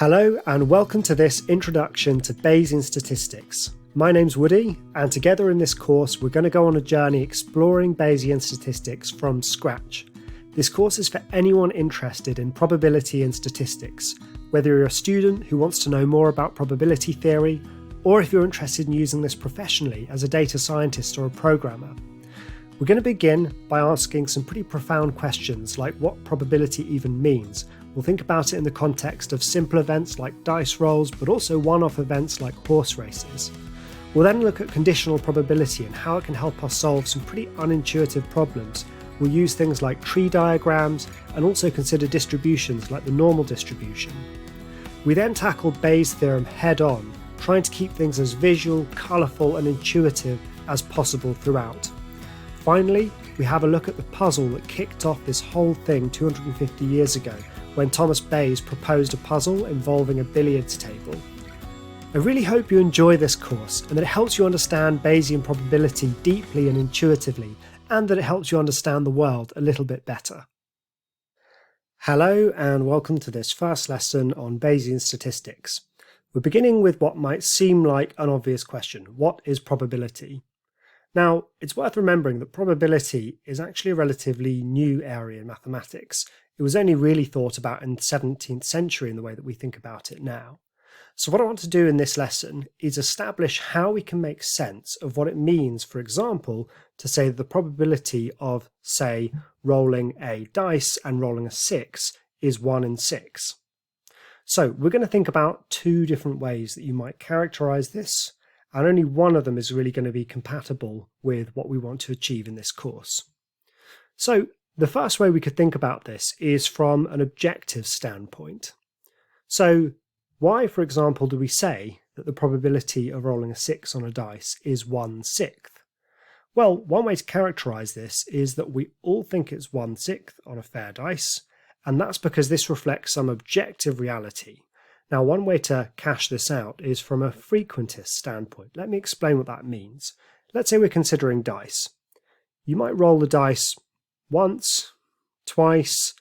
Hello and welcome to this introduction to Bayesian statistics. My name's Woody, and together in this course we're going to go on a journey exploring Bayesian statistics from scratch. This course is for anyone interested in probability and statistics, whether you're a student who wants to know more about probability theory, or if you're interested in using this professionally as a data scientist or a programmer. We're going to begin by asking some pretty profound questions like what probability even means. We'll think about it in the context of simple events like dice rolls, but also one-off events like horse races. We'll then look at conditional probability and how it can help us solve some pretty unintuitive problems. We'll use things like tree diagrams and also consider distributions like the normal distribution. We then tackle Bayes' theorem head-on, trying to keep things as visual, colourful and intuitive as possible throughout. Finally, we have a look at the puzzle that kicked off this whole thing 250 years ago, when Thomas Bayes proposed a puzzle involving a billiards table. I really hope you enjoy this course and that it helps you understand Bayesian probability deeply and intuitively, and that it helps you understand the world a little bit better. Hello and welcome to this first lesson on Bayesian statistics. We're beginning with what might seem like an obvious question. What is probability? Now, it's worth remembering that probability is actually a relatively new area in mathematics. It was only really thought about in the 17th century in the way that we think about it now. So what I want to do in this lesson is establish how we can make sense of what it means, for example, to say that the probability of, say, rolling a dice and rolling a 6 is 1 in 6. So we're going to think about two different ways that you might characterize this, and only one of them is really going to be compatible with what we want to achieve in this course. So the first way we could think about this is from an objective standpoint. So why, for example, do we say that the probability of rolling a 6 on a dice is 1/6? Well, one way to characterize this is that we all think it's 1/6 on a fair dice, and that's because this reflects some objective reality. Now, one way to cash this out is from a frequentist standpoint. Let me explain what that means. Let's say we're considering dice. You might roll the dice once, twice,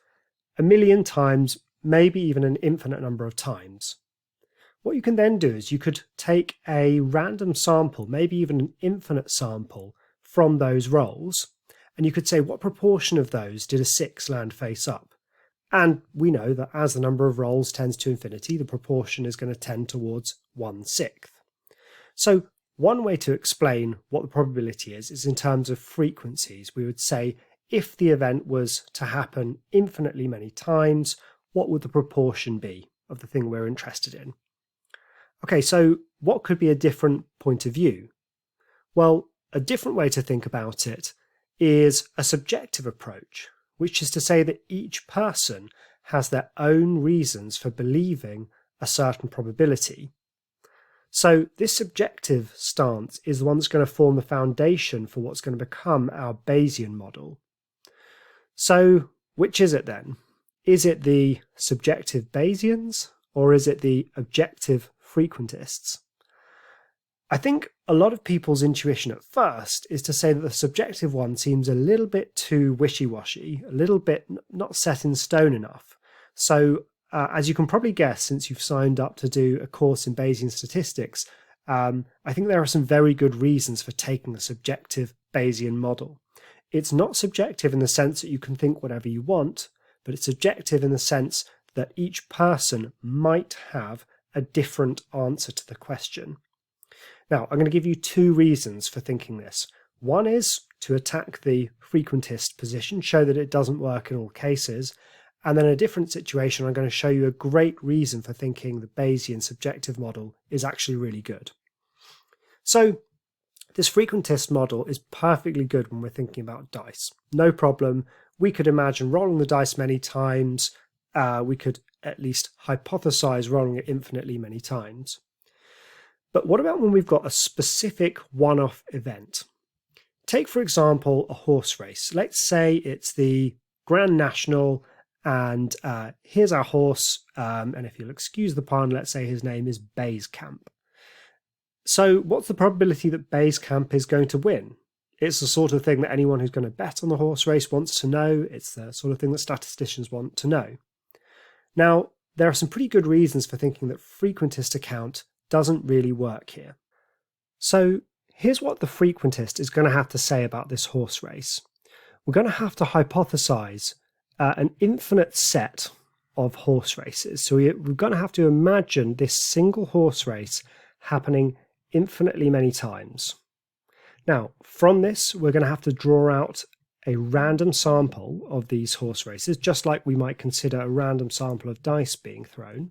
a million times, maybe even an infinite number of times. What you can then do is you could take a random sample, maybe even an infinite sample from those rolls, and you could say what proportion of those did a 6 land face up? And we know that as the number of rolls tends to infinity, the proportion is going to tend towards 1/6. So one way to explain what the probability is in terms of frequencies. We would say if the event was to happen infinitely many times, what would the proportion be of the thing we're interested in? Okay, so what could be a different point of view? Well, a different way to think about it is a subjective approach, which is to say that each person has their own reasons for believing a certain probability. So this subjective stance is the one that's going to form the foundation for what's going to become our Bayesian model. So which is it then? Is it the subjective Bayesians or is it the objective frequentists? I think a lot of people's intuition at first is to say that the subjective one seems a little bit too wishy-washy, a little bit not set in stone enough. So as you can probably guess, since you've signed up to do a course in Bayesian statistics, I think there are some very good reasons for taking the subjective Bayesian model. It's not subjective in the sense that you can think whatever you want, but it's subjective in the sense that each person might have a different answer to the question. Now, I'm going to give you two reasons for thinking this. One is to attack the frequentist position, show that it doesn't work in all cases. And then in a different situation, I'm going to show you a great reason for thinking the Bayesian subjective model is actually really good. So this frequentist model is perfectly good when we're thinking about dice. No problem. We could imagine rolling the dice many times. We could at least hypothesize rolling it infinitely many times. But what about when we've got a specific one-off event? Take, for example, a horse race. Let's say it's the Grand National, and here's our horse, and if you'll excuse the pun, let's say his name is Bayescamp. So what's the probability that Bayescamp is going to win? It's the sort of thing that anyone who's going to bet on the horse race wants to know. It's the sort of thing that statisticians want to know. Now, there are some pretty good reasons for thinking that frequentist account doesn't really work here. So here's what the frequentist is going to have to say about this horse race. We're going to have to hypothesize an infinite set of horse races. So we're going to have to imagine this single horse race happening infinitely many times. Now, from this, we're going to have to draw out a random sample of these horse races, just like we might consider a random sample of dice being thrown.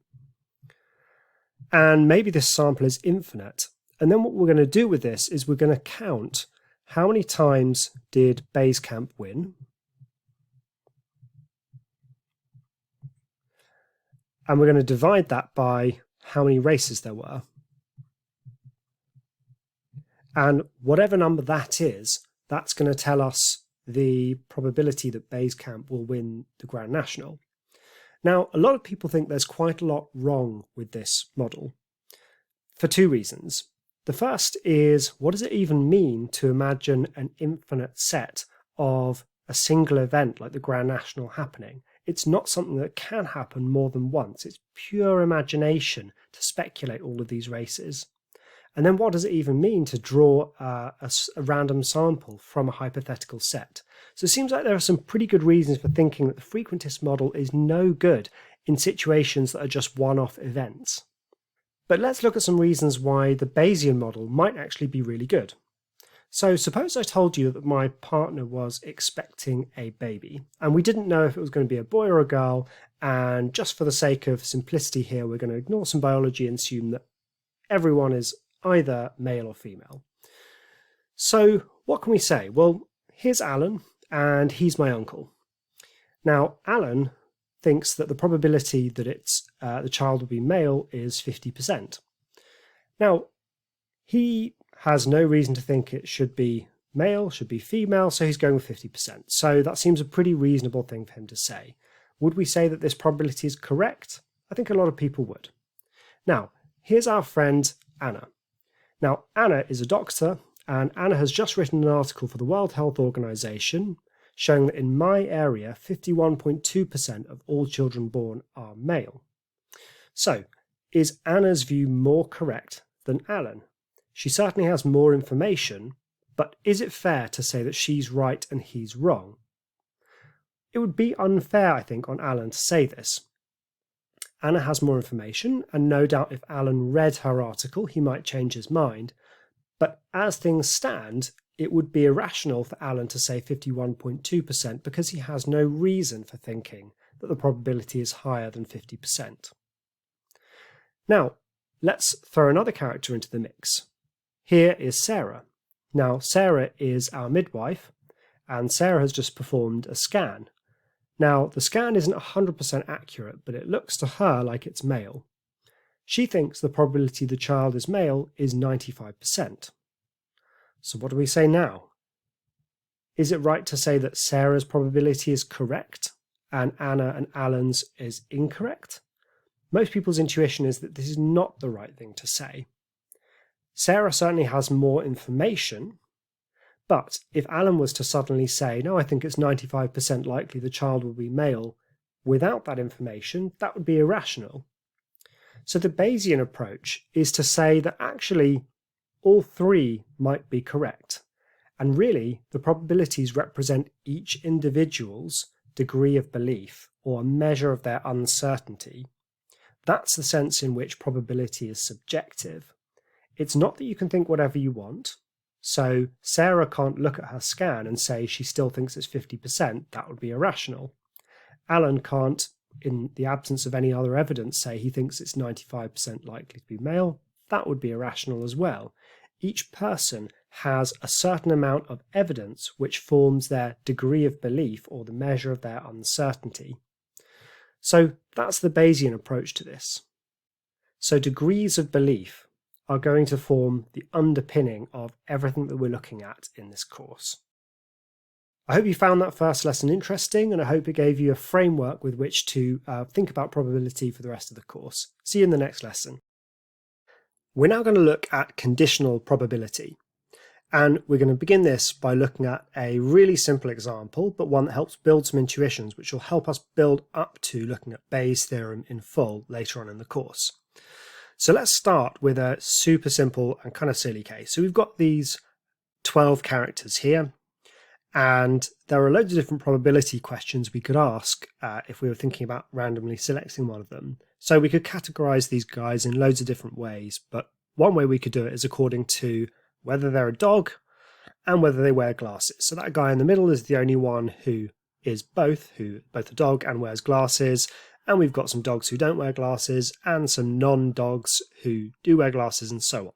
And maybe this sample is infinite. And then what we're going to do with this is we're going to count how many times did Bayescamp win. And we're going to divide that by how many races there were. And whatever number that is, that's going to tell us the probability that Bayescamp will win the Grand National. Now, a lot of people think there's quite a lot wrong with this model for two reasons. The first is, what does it even mean to imagine an infinite set of a single event like the Grand National happening? It's not something that can happen more than once. It's pure imagination to speculate all of these races. And then what does it even mean to draw a random sample from a hypothetical set? So it seems like there are some pretty good reasons for thinking that the frequentist model is no good in situations that are just one-off events. But let's look at some reasons why the Bayesian model might actually be really good. So suppose I told you that my partner was expecting a baby, and we didn't know if it was going to be a boy or a girl, and just for the sake of simplicity here, we're going to ignore some biology and assume that everyone is either male or female. So what can we say? Well, here's Alan, and he's my uncle. Now, Alan thinks that the probability that the child will be male is 50%. Now, he has no reason to think it should be male, should be female, so he's going with 50%. So that seems a pretty reasonable thing for him to say. Would we say that this probability is correct? I think a lot of people would. Now, here's our friend Anna. Now, Anna is a doctor, and Anna has just written an article for the World Health Organization showing that in my area, 51.2% of all children born are male. So, is Anna's view more correct than Alan? She certainly has more information, but is it fair to say that she's right and he's wrong? It would be unfair, I think, on Alan to say this. Anna has more information, and no doubt if Alan read her article, he might change his mind. But as things stand, it would be irrational for Alan to say 51.2% because he has no reason for thinking that the probability is higher than 50%. Now, let's throw another character into the mix. Here is Sarah. Now, Sarah is our midwife, and Sarah has just performed a scan. Now, the scan isn't 100% accurate, but it looks to her like it's male. She thinks the probability the child is male is 95%. So what do we say now? Is it right to say that Sarah's probability is correct and Anna and Alan's is incorrect? Most people's intuition is that this is not the right thing to say. Sarah certainly has more information, but if Alan was to suddenly say, no, I think it's 95% likely the child will be male, without that information, that would be irrational. So the Bayesian approach is to say that actually all three might be correct. And really, the probabilities represent each individual's degree of belief or a measure of their uncertainty. That's the sense in which probability is subjective. It's not that you can think whatever you want. So Sarah can't look at her scan and say she still thinks it's 50%. That would be irrational. Alan can't, in the absence of any other evidence, say he thinks it's 95% likely to be male. That would be irrational as well. Each person has a certain amount of evidence which forms their degree of belief or the measure of their uncertainty. So that's the Bayesian approach to this. So degrees of belief are going to form the underpinning of everything that we're looking at in this course. I hope you found that first lesson interesting, and I hope it gave you a framework with which to think about probability for the rest of the course. See you in the next lesson. We're now going to look at conditional probability. And we're going to begin this by looking at a really simple example, but one that helps build some intuitions, which will help us build up to looking at Bayes' theorem in full later on in the course. So let's start with a super simple and kind of silly case. So we've got these 12 characters here, and there are loads of different probability questions we could ask if we were thinking about randomly selecting one of them. So we could categorize these guys in loads of different ways, but one way we could do it is according to whether they're a dog and whether they wear glasses. So that guy in the middle is the only one who is both a dog and wears glasses, and we've got some dogs who don't wear glasses and some non-dogs who do wear glasses, and so on.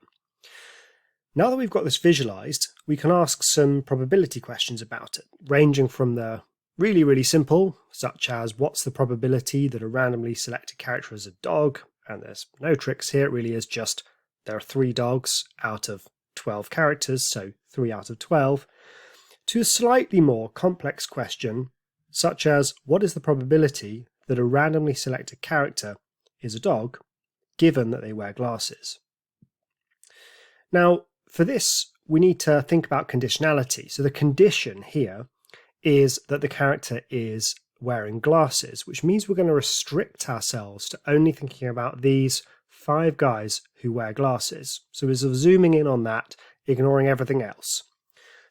Now that we've got this visualized, we can ask some probability questions about it, ranging from the really, really simple, such as what's the probability that a randomly selected character is a dog, and there's no tricks here, it really is just there are 3 dogs out of 12 characters, so 3 out of 12, to a slightly more complex question, such as what is the probability that a randomly selected character is a dog, given that they wear glasses. Now, for this, we need to think about conditionality. So the condition here is that the character is wearing glasses, which means we're going to restrict ourselves to only thinking about these 5 guys who wear glasses. So we're zooming in on that, ignoring everything else.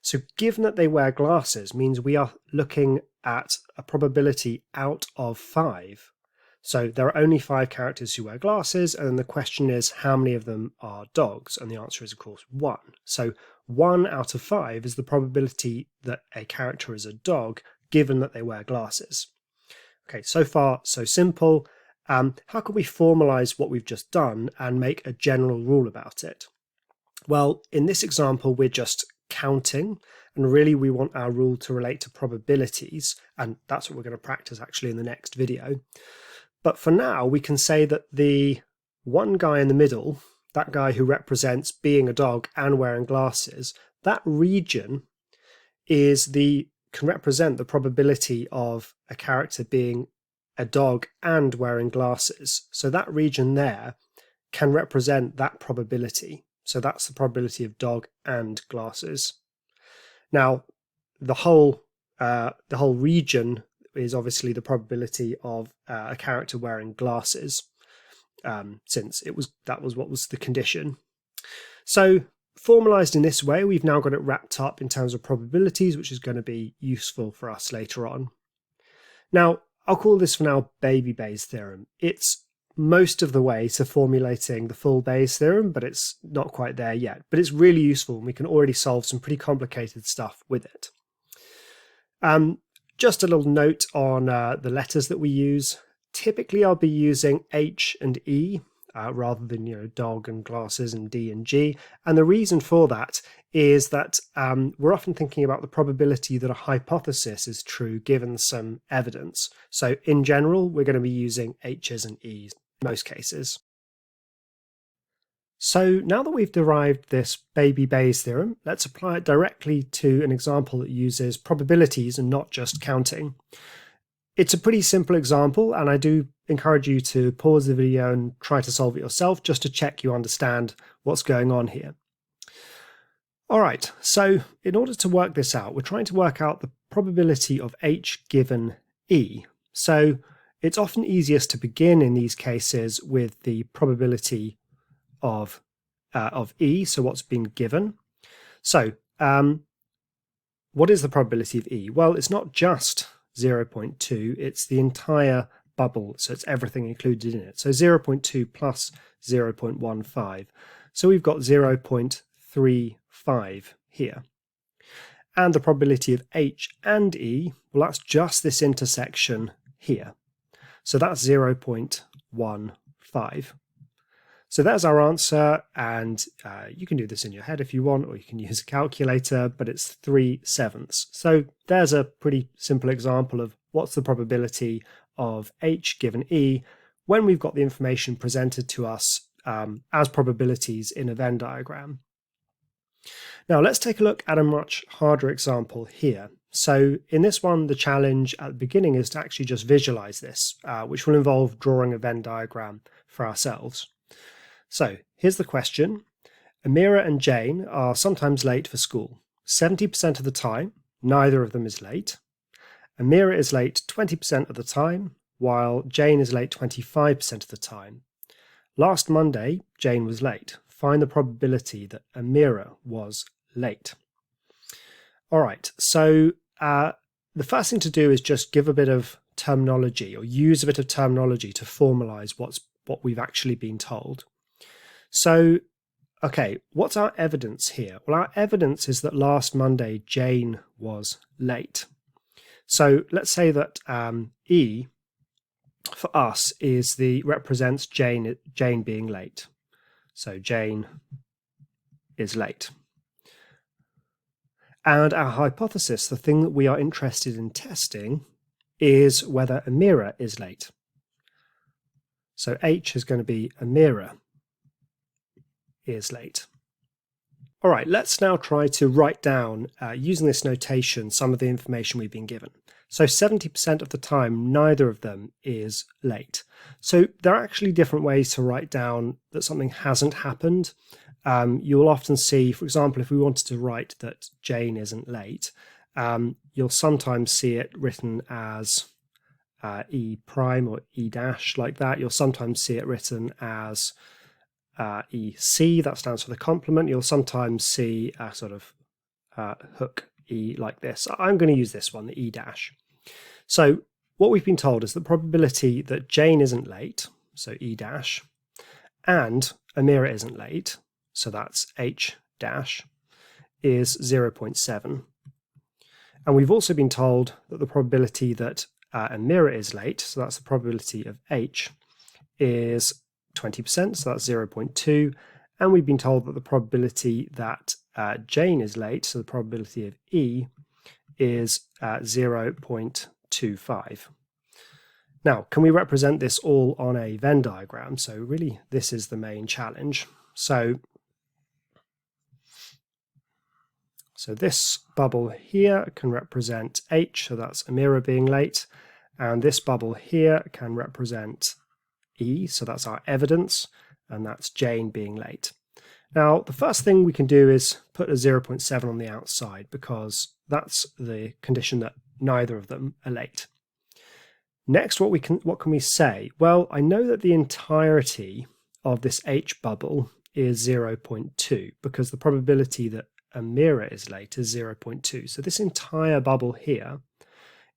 So given that they wear glasses means we are looking at a probability out of 5. So there are only 5 characters who wear glasses, and then the question is how many of them are dogs? And the answer is, of course, 1. So 1 out of 5 is the probability that a character is a dog, given that they wear glasses. Okay, so far, so simple. How can we formalize what we've just done and make a general rule about it? Well, in this example, we're just counting, and really we want our rule to relate to probabilities, and that's what we're going to practice actually in the next video. But for now, we can say that the one guy in the middle, that guy who represents being a dog and wearing glasses, that region can represent the probability of a character being a dog and wearing glasses. So that region there can represent that probability. So that's the probability of dog and glasses. Now, the whole region is obviously the probability of a character wearing glasses, since that was what was the condition. So formalized in this way, we've now got it wrapped up in terms of probabilities, which is going to be useful for us later on. Now, I'll call this for now baby Bayes theorem. It's most of the way to formulating the full Bayes theorem, but it's not quite there yet. But it's really useful, and we can already solve some pretty complicated stuff with it. Just a little note on the letters that we use. Typically, I'll be using H and E rather than dog and glasses and D and G. And the reason for that is that we're often thinking about the probability that a hypothesis is true given some evidence. So in general, we're going to be using H's and E's in most cases. So now that we've derived this baby Bayes theorem, let's apply it directly to an example that uses probabilities and not just counting. It's a pretty simple example, and I do encourage you to pause the video and try to solve it yourself just to check you understand what's going on here. All right, so in order to work this out, we're trying to work out the probability of H given E. So it's often easiest to begin in these cases with the probability of E, so what's been given. So what is the probability of E? Well, it's not just 0.2, it's the entire bubble, so it's everything included in it. So 0.2 plus 0.15. So we've got 0.35 here. And the probability of H and E, well, that's just this intersection here. So that's 0.15. So that's our answer, and you can do this in your head if you want, or you can use a calculator, but it's 3/7. So there's a pretty simple example of what's the probability of H given E when we've got the information presented to us as probabilities in a Venn diagram. Now let's take a look at a much harder example here. So in this one, the challenge at the beginning is to actually just visualize this, which will involve drawing a Venn diagram for ourselves. So here's the question. Amira and Jane are sometimes late for school. 70% of the time, neither of them is late. Amira is late 20% of the time, while Jane is late 25% of the time. Last Monday, Jane was late. Find the probability that Amira was late. All right, so the first thing to do is just give a bit of terminology, or use a bit of terminology to formalize what we've actually been told. So, okay, what's our evidence here? Well, our evidence is that last Monday Jane was late. So let's say that E for us represents Jane being late. So Jane is late. And our hypothesis, the thing that we are interested in testing, is whether Amira is late. So H is going to be Amira is late. All right, let's now try to write down, using this notation, some of the information we've been given. So 70% of the time, neither of them is late. So there are actually different ways to write down that something hasn't happened. You'll often see, for example, if we wanted to write that Jane isn't late, you'll sometimes see it written as E prime or E dash like that. You'll sometimes see it written as EC, that stands for the complement. You'll sometimes see a sort of hook E like this. I'm going to use this one, the E dash. So what we've been told is the probability that Jane isn't late, so E dash, and Amira isn't late, so that's H dash, is 0.7. And we've also been told that the probability that Amira is late, so that's the probability of H, is 20%, so that's 0.2. And we've been told that the probability that Jane is late, so the probability of E, is 0.25. Now, can we represent this all on a Venn diagram? So really, this is the main challenge. So this bubble here can represent H, so that's Amira being late. And this bubble here can represent E, so that's our evidence, and that's Jane being late. Now, the first thing we can do is put a 0.7 on the outside, because that's the condition that neither of them are late. Next, what can we say? Well, I know that the entirety of this H bubble is 0.2, because the probability that Amira is late is 0.2. So this entire bubble here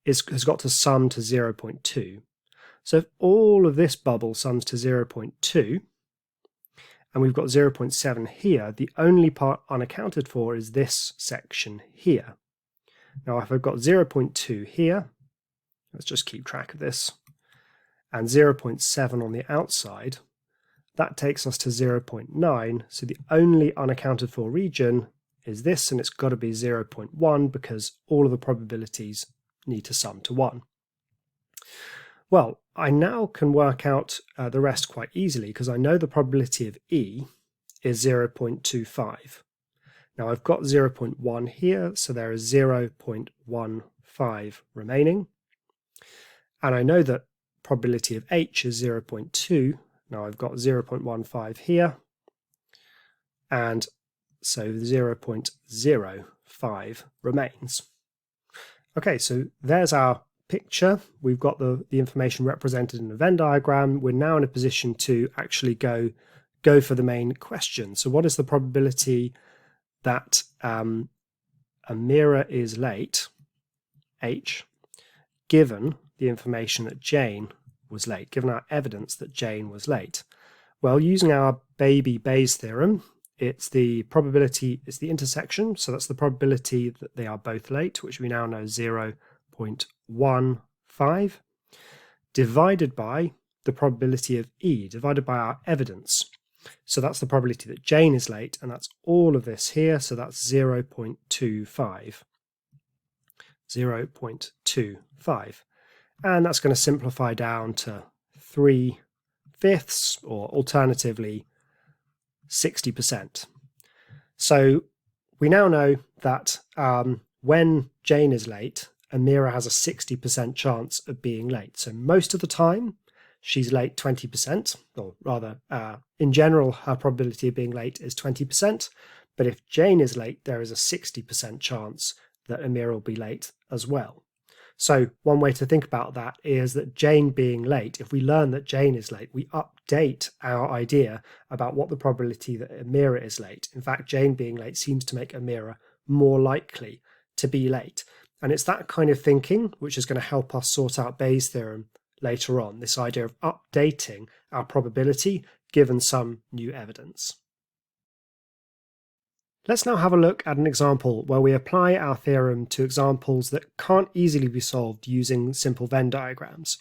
has got to sum to 0.2. So if all of this bubble sums to 0.2, and we've got 0.7 here, the only part unaccounted for is this section here. Now, if I've got 0.2 here, let's just keep track of this, and 0.7 on the outside, that takes us to 0.9. So the only unaccounted for region is this, and it's got to be 0.1 because all of the probabilities need to sum to 1. Well, I now can work out the rest quite easily because I know the probability of E is 0.25. Now I've got 0.1 here, so there is 0.15 remaining. And I know that probability of H is 0.2. Now I've got 0.15 here, and so 0.05 remains. Okay, so there's our picture. We've got the information represented in a Venn diagram. We're now in a position to actually go for the main question. So what is the probability that Amira is late, H, given the information that Jane was late, given our evidence that Jane was late? Well, using our baby Bayes theorem, it's the probability, it's the intersection, so that's the probability that they are both late, which we now know 0.15, divided by the probability of E, divided by our evidence. So that's the probability that Jane is late, and that's all of this here, so that's 0.25. 0.25. And that's going to simplify down to 3/5, or alternatively 60%. So we now know that when Jane is late, Amira has a 60% chance of being late. So most of the time, she's late 20%, or rather, in general, her probability of being late is 20%. But if Jane is late, there is a 60% chance that Amira will be late as well. So one way to think about that is that Jane being late, if we learn that Jane is late, we update our idea about what the probability that Amira is late. In fact, Jane being late seems to make Amira more likely to be late. And it's that kind of thinking which is going to help us sort out Bayes' theorem later on, this idea of updating our probability given some new evidence. Let's now have a look at an example where we apply our theorem to examples that can't easily be solved using simple Venn diagrams.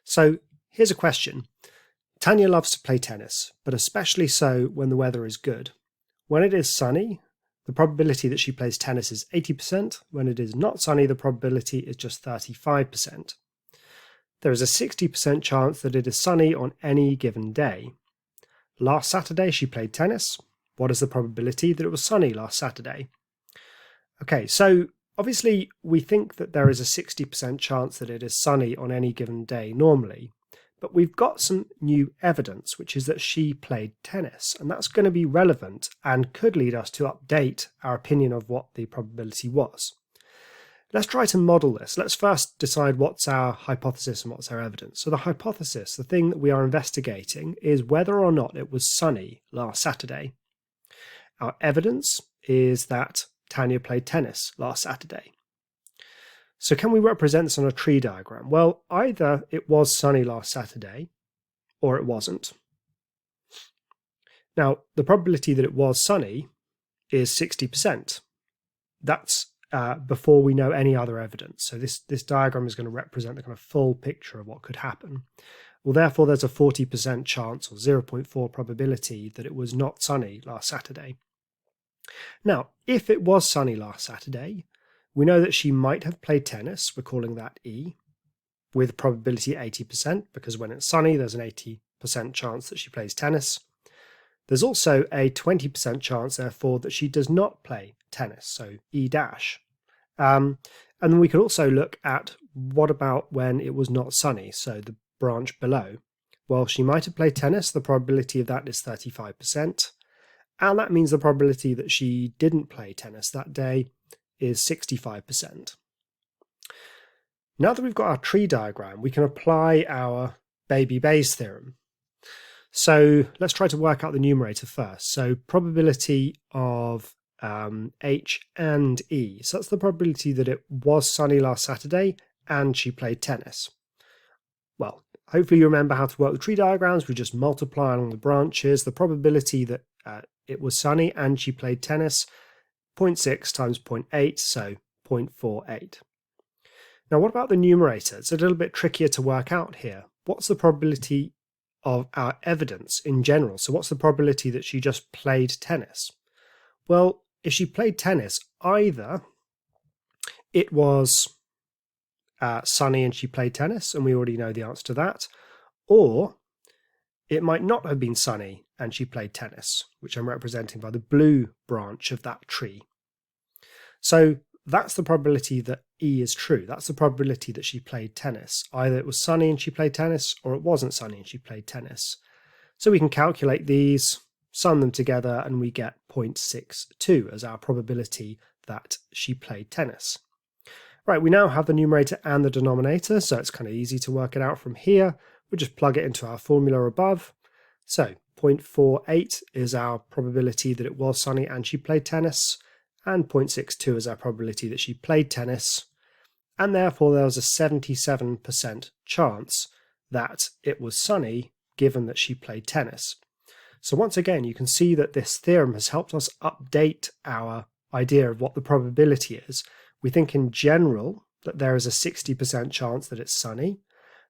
So here's a question. Tanya loves to play tennis, but especially so when the weather is good. When it is sunny, the probability that she plays tennis is 80%. When it is not sunny, the probability is just 35%. There is a 60% chance that it is sunny on any given day. Last Saturday, she played tennis. What is the probability that it was sunny last Saturday? Okay, so obviously we think that there is a 60% chance that it is sunny on any given day normally, but we've got some new evidence, which is that she played tennis, and that's going to be relevant and could lead us to update our opinion of what the probability was. Let's try to model this. Let's first decide what's our hypothesis and what's our evidence. So the hypothesis, the thing that we are investigating, is whether or not it was sunny last Saturday. Our evidence is that Tanya played tennis last Saturday. So can we represent this on a tree diagram? Well, either it was sunny last Saturday or it wasn't. Now, the probability that it was sunny is 60%. That's before we know any other evidence. So this diagram is going to represent the kind of full picture of what could happen. Well, therefore, there's a 40% chance or 0.4 probability that it was not sunny last Saturday. Now, if it was sunny last Saturday, we know that she might have played tennis, we're calling that E, with probability 80%, because when it's sunny, there's an 80% chance that she plays tennis. There's also a 20% chance, therefore, that she does not play tennis, so E dash. And then we could also look at what about when it was not sunny, so the branch below. Well, she might have played tennis, the probability of that is 35%. And that means the probability that she didn't play tennis that day is 65%. Now that we've got our tree diagram, we can apply our baby Bayes theorem. So let's try to work out the numerator first. So probability of H and E. So that's the probability that it was sunny last Saturday and she played tennis. Well, hopefully you remember how to work with tree diagrams. We just multiply along the branches. The probability that it was sunny and she played tennis, 0.6 times 0.8, so 0.48. Now what about the numerator? It's a little bit trickier to work out here. What's the probability of our evidence in general? So what's the probability that she just played tennis? Well, if she played tennis, either it was sunny and she played tennis, and we already know the answer to that, or it might not have been sunny and she played tennis, which I'm representing by the blue branch of that tree. So that's the probability that E is true. That's the probability that she played tennis. Either it was sunny and she played tennis, or it wasn't sunny and she played tennis. So we can calculate these, sum them together, and we get 0.62 as our probability that she played tennis. Right, we now have the numerator and the denominator, so it's kind of easy to work it out from here. We'll just plug it into our formula above. So 0.48 is our probability that it was sunny and she played tennis, and 0.62 is our probability that she played tennis, and therefore there was a 77% chance that it was sunny given that she played tennis. So once again, you can see that this theorem has helped us update our idea of what the probability is. We think in general that there is a 60% chance that it's sunny,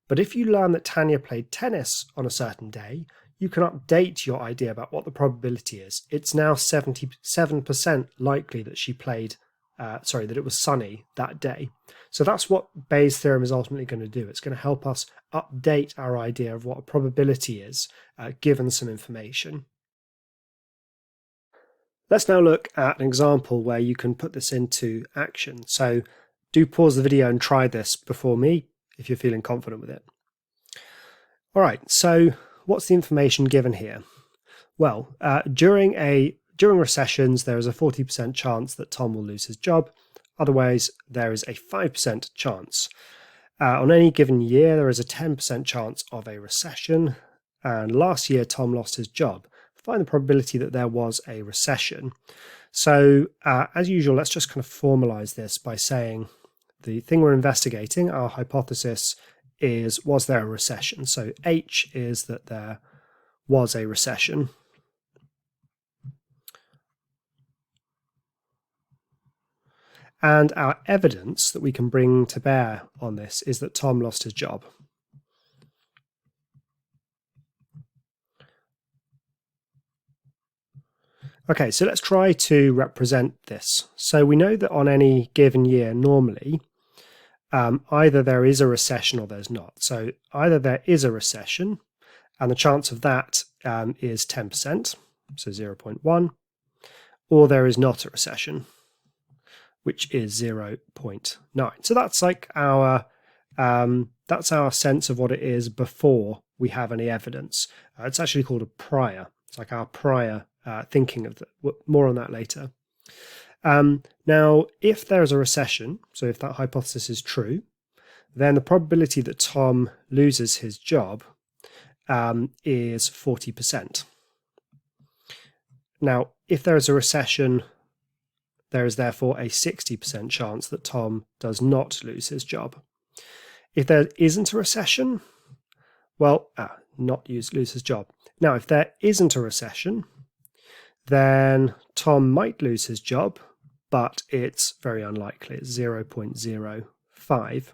but if you learn that Tanya played tennis on a certain day, you can update your idea about what the probability is. It's now 77% likely that she played, that it was sunny that day. So that's what Bayes' theorem is ultimately going to do. It's going to help us update our idea of what a probability is, given some information. Let's now look at an example where you can put this into action. So do pause the video and try this before me if you're feeling confident with it. All right, so what's the information given here? Well, during recessions, there is a 40% chance that Tom will lose his job. Otherwise, there is a 5% chance. On any given year, there is a 10% chance of a recession. And last year, Tom lost his job. Find the probability that there was a recession. So, as usual, let's just kind of formalize this by saying the thing we're investigating, our hypothesis, is was there a recession? So H is that there was a recession. And our evidence that we can bring to bear on this is that Tom lost his job. Okay, so let's try to represent this. So we know that on any given year, normally, either there is a recession or there's not. So either there is a recession, and the chance of that is 10%, so 0.1, or there is not a recession, which is 0.9. So that's like our sense of what it is before we have any evidence. It's actually called a prior. It's like our prior thinking of more on that later. Now, if there is a recession, so if that hypothesis is true, then the probability that Tom loses his job is 40%. Now, if there is a recession, there is therefore a 60% chance that Tom does not lose his job. If there isn't a recession, well, lose his job. Now, if there isn't a recession, then Tom might lose his job, but it's very unlikely. It's 0.05.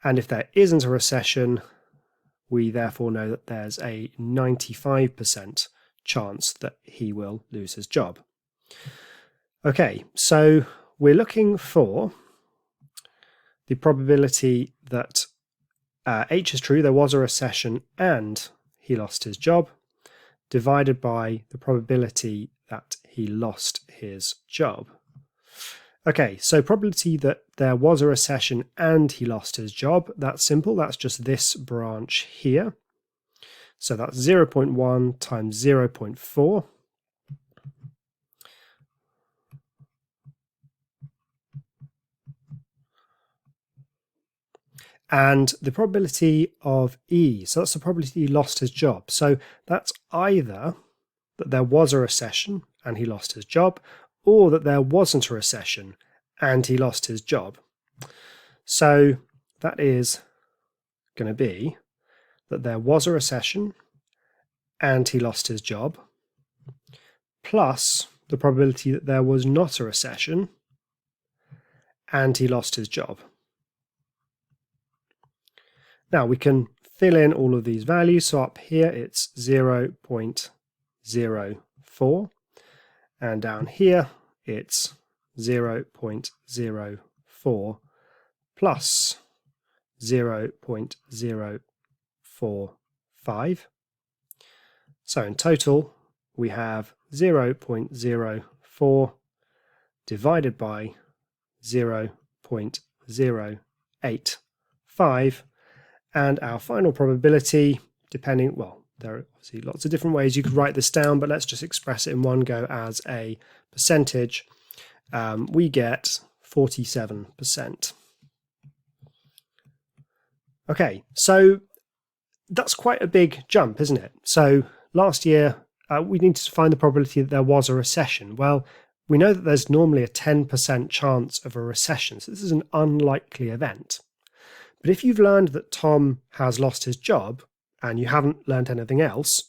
And if there isn't a recession, we therefore know that there's a 95% chance that he will lose his job. Okay, so we're looking for the probability that H is true, there was a recession and he lost his job, divided by the probability that he lost his job. Okay, so probability that there was a recession and he lost his job, that's simple, that's just this branch here. So that's 0.1 times 0.4. And the probability of E, so that's the probability he lost his job. So that's either that there was a recession and he lost his job, or that there wasn't a recession and he lost his job. So that is going to be that there was a recession and he lost his job, plus the probability that there was not a recession and he lost his job. Now we can fill in all of these values. So up here it's 0.04, and down here it's 0.04 plus 0.045. So in total we have 0.04 divided by 0.085, and our final probability, depending, well, there are obviously lots of different ways you could write this down, but let's just express it in one go as a percentage. We get 47%. Okay, so that's quite a big jump, isn't it? So last year, we needed to find the probability that there was a recession. Well, we know that there's normally a 10% chance of a recession, so this is an unlikely event. But if you've learned that Tom has lost his job and you haven't learned anything else,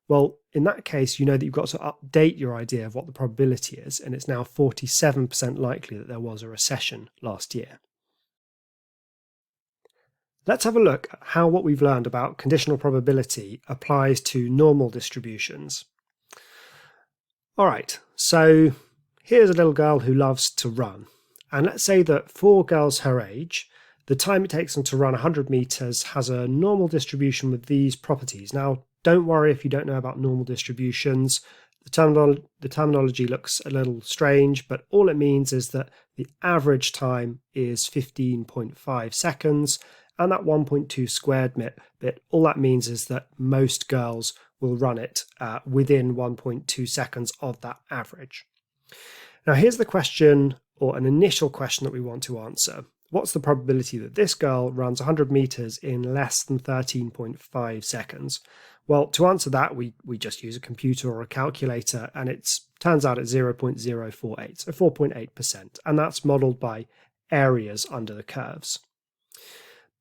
well, in that case, you know that you've got to update your idea of what the probability is, and it's now 47% likely that there was a recession last year. Let's have a look at how what we've learned about conditional probability applies to normal distributions. All right, so here's a little girl who loves to run. And let's say that for girls her age, the time it takes them to run 100 meters has a normal distribution with these properties. Now, don't worry if you don't know about normal distributions. The terminology looks a little strange, but all it means is that the average time is 15.5 seconds, And that 1.2 squared bit, all that means is that most girls will run it within 1.2 seconds of that average. Now here's the question, or an initial question that we want to answer. What's the probability that this girl runs 100 meters in less than 13.5 seconds? Well, to answer that, we just use a computer or a calculator, and it turns out it's 0.048, so 4.8%, and that's modeled by areas under the curves.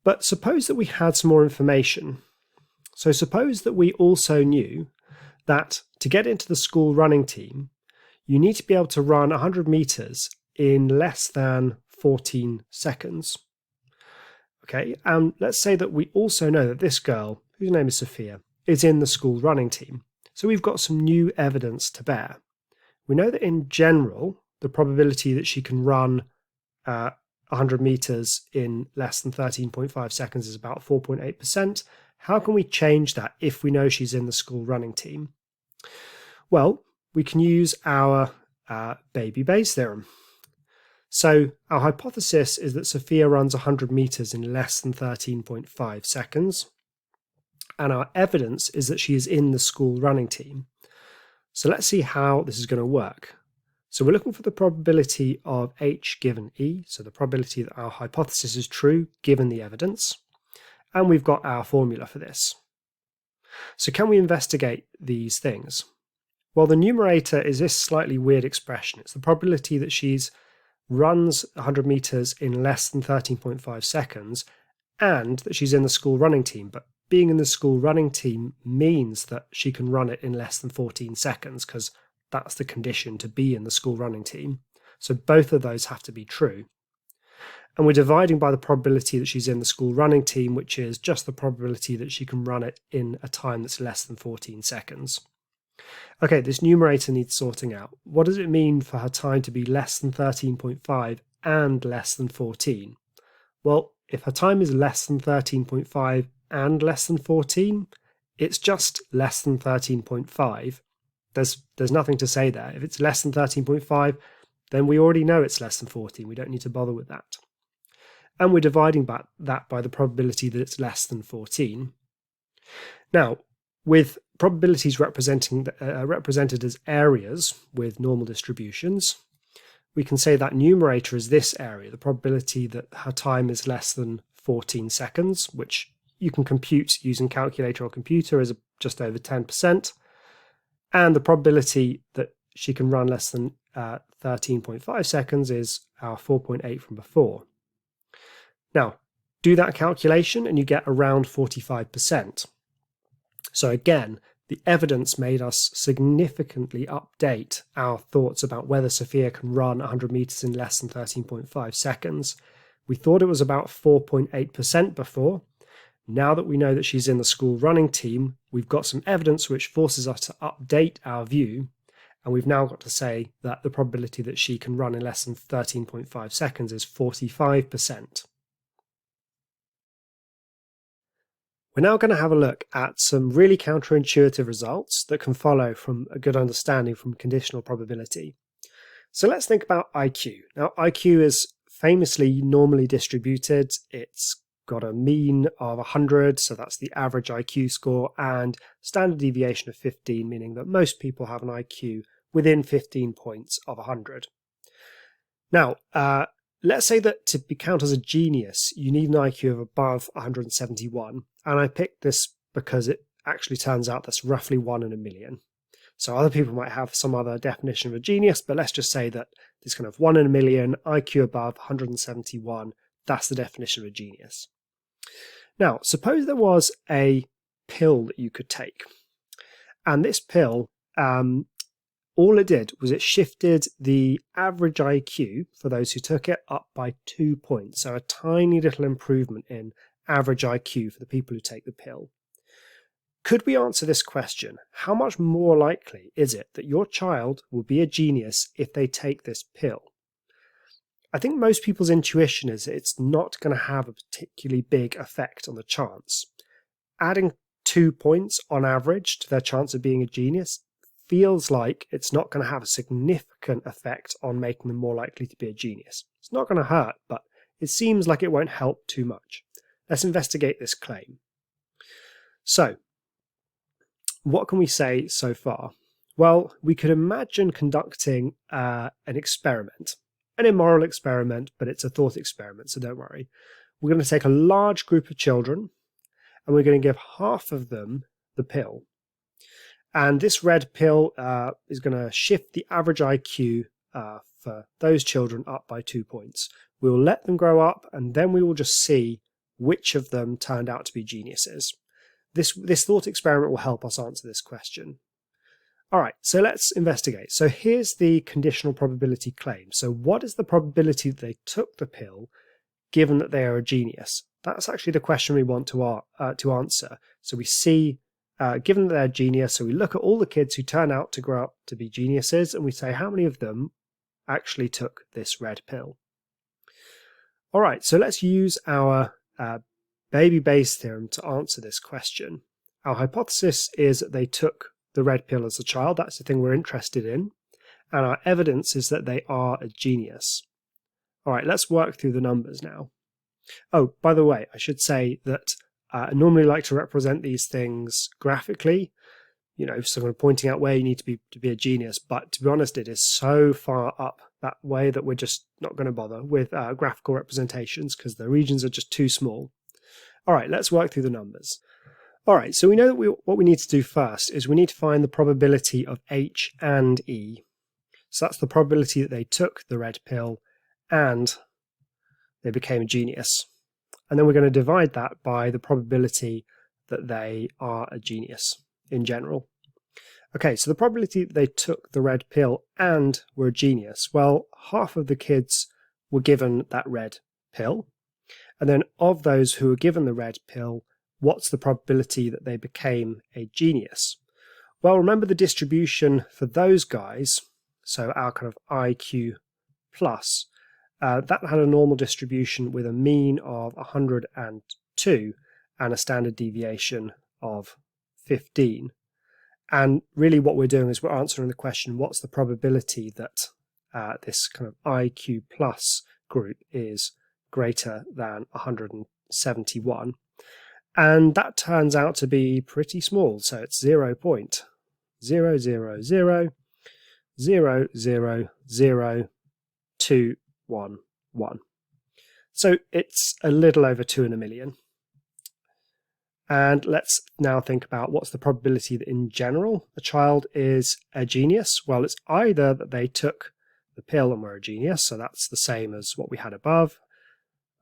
But suppose that we had some more information. So suppose that we also knew that to get into the school running team, you need to be able to run 100 meters in less than 14 seconds. Okay, and let's say that we also know that this girl, whose name is Sophia, is in the school running team. So we've got some new evidence to bear. We know that in general, the probability that she can run 100 meters in less than 13.5 seconds is about 4.8%. How can we change that if we know she's in the school running team? Well, we can use our Bayes theorem. So our hypothesis is that Sophia runs 100 meters in less than 13.5 seconds. And our evidence is that she is in the school running team. So let's see how this is going to work. So we're looking for the probability of H given E, so the probability that our hypothesis is true given the evidence. And we've got our formula for this. So can we investigate these things? Well, the numerator is this slightly weird expression. It's the probability that she's runs 100 meters in less than 13.5 seconds and that she's in the school running team. But being in the school running team means that she can run it in less than 14 seconds because that's the condition to be in the school running team. So both of those have to be true. And we're dividing by the probability that she's in the school running team, which is just the probability that she can run it in a time that's less than 14 seconds. Okay, this numerator needs sorting out. What does it mean for her time to be less than 13.5 and less than 14? Well, if her time is less than 13.5 and less than 14, it's just less than 13.5. There's nothing to say there. If it's less than 13.5, then we already know it's less than 14. We don't need to bother with that. And we're dividing that by the probability that it's less than 14. Now, with probabilities represented as areas with normal distributions, we can say that numerator is this area, the probability that her time is less than 14 seconds, which you can compute using calculator or computer is just over 10%. And the probability that she can run less than 13.5 seconds is our 4.8 from before. Now, do that calculation and you get around 45%. So again, the evidence made us significantly update our thoughts about whether Sophia can run 100 meters in less than 13.5 seconds. We thought it was about 4.8% before. Now that we know that she's in the school running team, we've got some evidence which forces us to update our view. And we've now got to say that the probability that she can run in less than 13.5 seconds is 45%. We're now going to have a look at some really counterintuitive results that can follow from a good understanding from conditional probability. So let's think about IQ. Now, IQ is famously normally distributed. It's got a mean of 100, so that's the average IQ score, and standard deviation of 15, meaning that most people have an IQ within 15 points of 100. Now, let's say that to be counted as a genius, you need an IQ of above 171. And I picked this because it actually turns out that's roughly 1 in a million. So other people might have some other definition of a genius, but let's just say that this kind of 1 in a million, IQ above 171, that's the definition of a genius. Now, suppose there was a pill that you could take. And this pill, all it did was it shifted the average IQ for those who took it up by 2 points. So a tiny little improvement in average IQ for the people who take the pill. Could we answer this question? How much more likely is it that your child will be a genius if they take this pill? I think most people's intuition is it's not going to have a particularly big effect on the chance. Adding 2 points on average to their chance of being a genius feels like it's not going to have a significant effect on making them more likely to be a genius. It's not going to hurt, but it seems like it won't help too much. let's investigate this claim. So, what can we say so far? Well, we could imagine conducting an experiment, an immoral experiment, but it's a thought experiment, so don't worry. We're going to take a large group of children and we're going to give half of them the pill. And this red pill is going to shift the average IQ for those children up by 2 points. We'll let them grow up and then we will just see which of them turned out to be geniuses. This thought experiment will help us answer this question. All right, so let's investigate. So here's the conditional probability claim. So what is the probability that they took the pill given that they are a genius? That's actually the question we want to answer. So we see, given that they're a genius, so we look at all the kids who turn out to grow up to be geniuses and we say how many of them actually took this red pill. All right, so let's use our Bayes theorem to answer this question. Our hypothesis is that they took the red pill as a child. That's the thing we're interested in. And our evidence is that they are a genius. All right, let's work through the numbers now. Oh, by the way, I should say that I normally like to represent these things graphically, sort of pointing out where you need to be a genius. But to be honest, it is so far up that way that we're just not going to bother with graphical representations because the regions are just too small. All right, let's work through the numbers. All right, so we know that what we need to do first is we need to find the probability of H and E. So that's the probability that they took the red pill and they became a genius. And then we're going to divide that by the probability that they are a genius in general. Okay, so the probability that they took the red pill and were a genius, well, half of the kids were given that red pill. And then of those who were given the red pill, what's the probability that they became a genius? Well, remember the distribution for those guys, so our kind of IQ plus, that had a normal distribution with a mean of 102 and a standard deviation of 15. And really what we're doing is we're answering the question, what's the probability that this kind of IQ plus group is greater than 171? And that turns out to be pretty small. So it's 0.000000211. So it's a little over 2 in a million. And let's now think about what's the probability that in general a child is a genius. Well, it's either that they took the pill and were a genius, so that's the same as what we had above.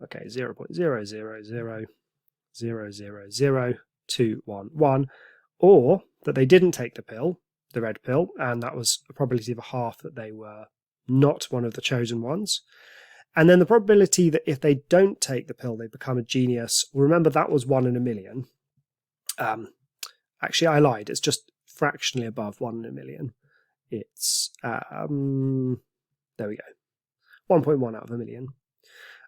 Okay, 0.000000211, or that they didn't take the pill, the red pill, and that was a probability of a half that they were not one of the chosen ones. And then the probability that if they don't take the pill, they become a genius. Remember, that was 1 in a million. Actually, I lied. It's just fractionally above 1 in a million. It's, there we go, 1.1 out of a million.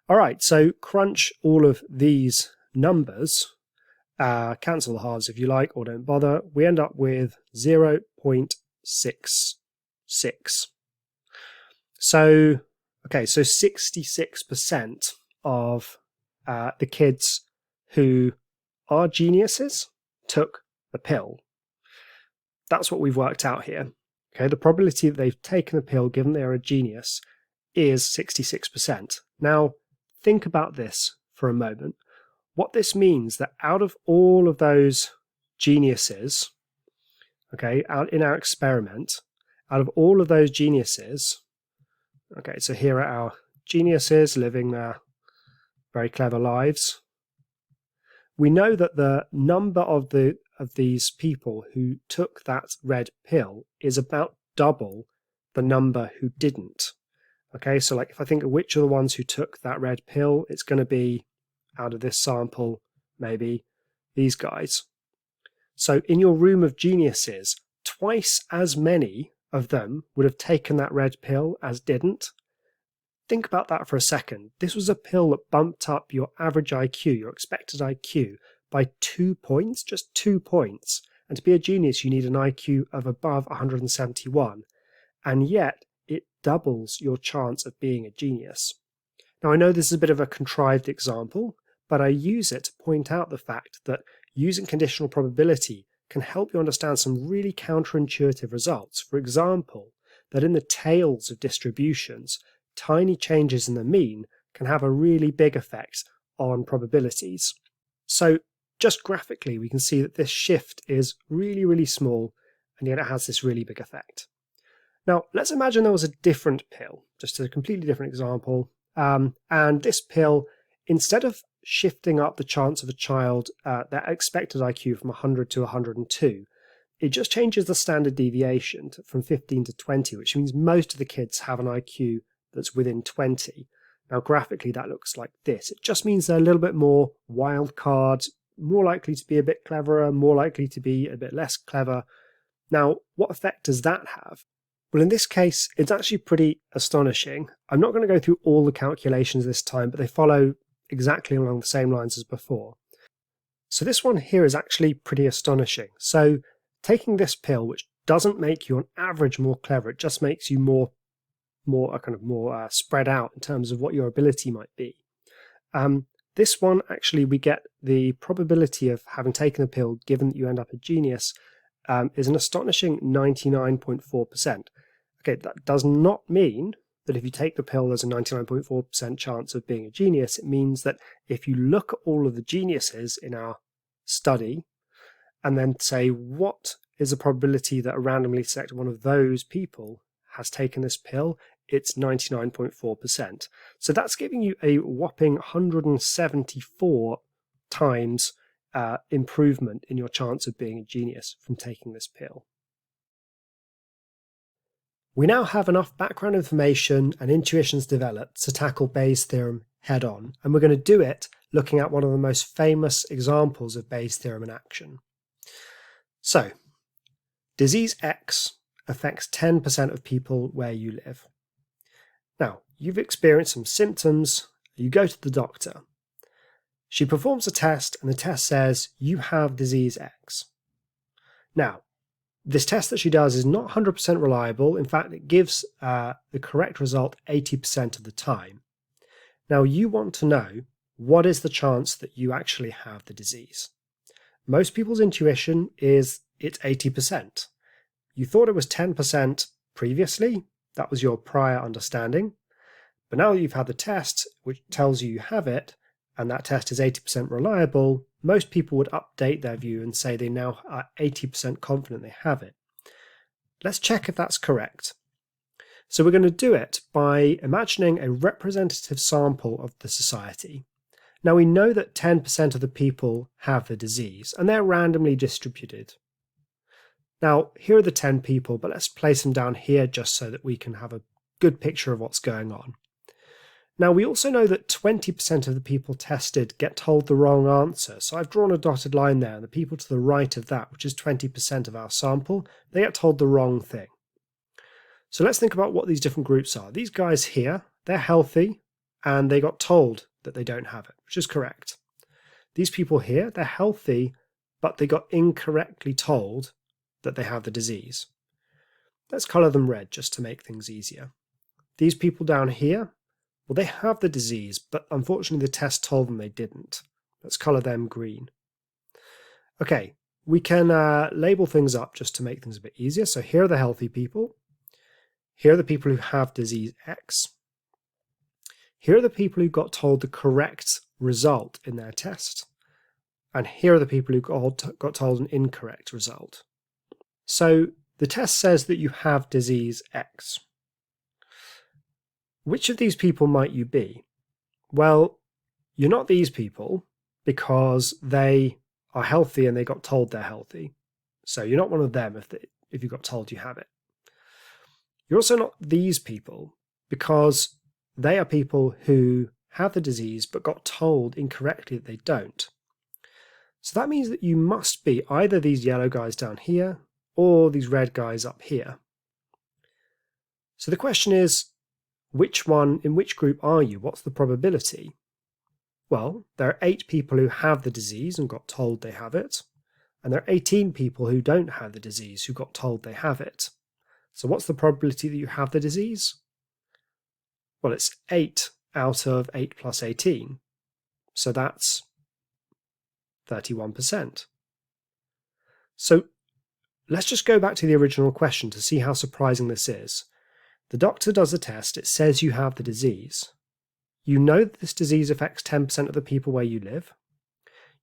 All right, so crunch all of these numbers, cancel the halves if you like, or don't bother. We end up with 0.66. So, okay, so 66% of the kids who are geniuses took the pill. That's what we've worked out here. Okay, the probability that they've taken the pill, given they are a genius, is 66%. Now, think about this for a moment. What this means that out of all of those geniuses, okay, out in our experiment, out of all of those geniuses, okay, so here are our geniuses living their very clever lives. We know that the number of these people who took that red pill is about double the number who didn't. Okay, so like if I think of which are the ones who took that red pill, it's going to be, out of this sample, maybe these guys. So in your room of geniuses, twice as many of them would have taken that red pill as didn't. Think about that for a second. This was a pill that bumped up your average IQ, your expected IQ, by 2 points, just 2 points. And to be a genius, you need an IQ of above 171. And yet, it doubles your chance of being a genius. Now, I know this is a bit of a contrived example, but I use it to point out the fact that using conditional probability can help you understand some really counterintuitive results. For example, that in the tails of distributions, tiny changes in the mean can have a really big effect on probabilities. So just graphically, we can see that this shift is really, really small, and yet it has this really big effect. Now, let's imagine there was a different pill, just a completely different example, and this pill, instead of shifting up the chance of a child, their expected IQ from 100 to 102, it just changes the standard deviation from 15 to 20, which means most of the kids have an IQ that's within 20. Now, graphically, that looks like this. It just means they're a little bit more wild cards, more likely to be a bit cleverer, more likely to be a bit less clever. Now, what effect does that have? Well, in this case, it's actually pretty astonishing. I'm not going to go through all the calculations this time, but they follow exactly along the same lines as before. So this one here is actually pretty astonishing. So taking this pill, which doesn't make you on average more clever, it just makes you more spread out in terms of what your ability might be. This one, actually, we get the probability of having taken the pill, given that you end up a genius, is an astonishing 99.4%. Okay, that does not mean that if you take the pill, there's a 99.4% chance of being a genius. It means that if you look at all of the geniuses in our study and then say, what is the probability that a randomly selected one of those people has taken this pill? It's 99.4%. So that's giving you a whopping 174 times improvement in your chance of being a genius from taking this pill. We now have enough background information and intuitions developed to tackle Bayes' theorem head on, and we're going to do it looking at one of the most famous examples of Bayes' theorem in action. So, disease X affects 10% of people where you live. Now, you've experienced some symptoms, you go to the doctor. She performs a test, and the test says you have disease X. Now, this test that she does is not 100% reliable. In fact, it gives the correct result 80% of the time. Now, you want to know, what is the chance that you actually have the disease? Most people's intuition is it's 80%. You thought it was 10% previously. That was your prior understanding. But now that you've had the test, which tells you you have it, and that test is 80% reliable, most people would update their view and say they now are 80% confident they have it. Let's check if that's correct. So we're going to do it by imagining a representative sample of the society. Now we know that 10% of the people have the disease, and they're randomly distributed. Now here are the 10 people, but let's place them down here just so that we can have a good picture of what's going on. Now, we also know that 20% of the people tested get told the wrong answer. So I've drawn a dotted line there, and the people to the right of that, which is 20% of our sample, they get told the wrong thing. So let's think about what these different groups are. These guys here, they're healthy, and they got told that they don't have it, which is correct. These people here, they're healthy, but they got incorrectly told that they have the disease. Let's colour them red just to make things easier. These people down here, well, they have the disease, but unfortunately the test told them they didn't. Let's colour them green. Okay, we can label things up just to make things a bit easier. So here are the healthy people. Here are the people who have disease X. Here are the people who got told the correct result in their test. And here are the people who got told an incorrect result. So the test says that you have disease X. Which of these people might you be? Well, you're not these people because they are healthy and they got told they're healthy. So you're not one of them if you got told you have it. You're also not these people because they are people who have the disease but got told incorrectly that they don't. So that means that you must be either these yellow guys down here or these red guys up here. So the question is, in which group are you? What's the probability? Well, there are 8 people who have the disease and got told they have it, and there are 18 people who don't have the disease who got told they have it. So what's the probability that you have the disease? Well, it's 8 out of 8 plus 18. So that's 31%. So let's just go back to the original question to see how surprising this is. The doctor does the test, it says you have the disease. You know that this disease affects 10% of the people where you live.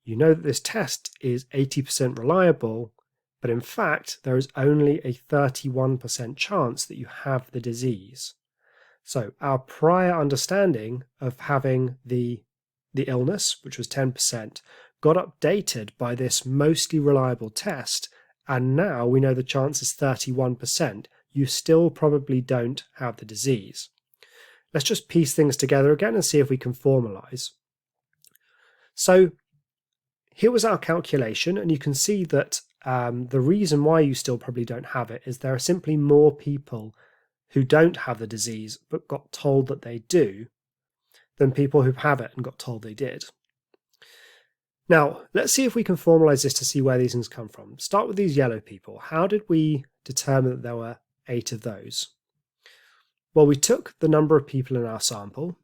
You know that this test is 80% reliable, but in fact there is only a 31% chance that you have the disease. So our prior understanding of having the illness, which was 10%, got updated by this mostly reliable test, and now we know the chance is 31%. You still probably don't have the disease. Let's just piece things together again and see if we can formalize. So here was our calculation, and you can see that the reason why you still probably don't have it is there are simply more people who don't have the disease but got told that they do than people who have it and got told they did. Now, let's see if we can formalize this to see where these things come from. Start with these yellow people. How did we determine that there were 8 of those? Well, we took the number of people in our sample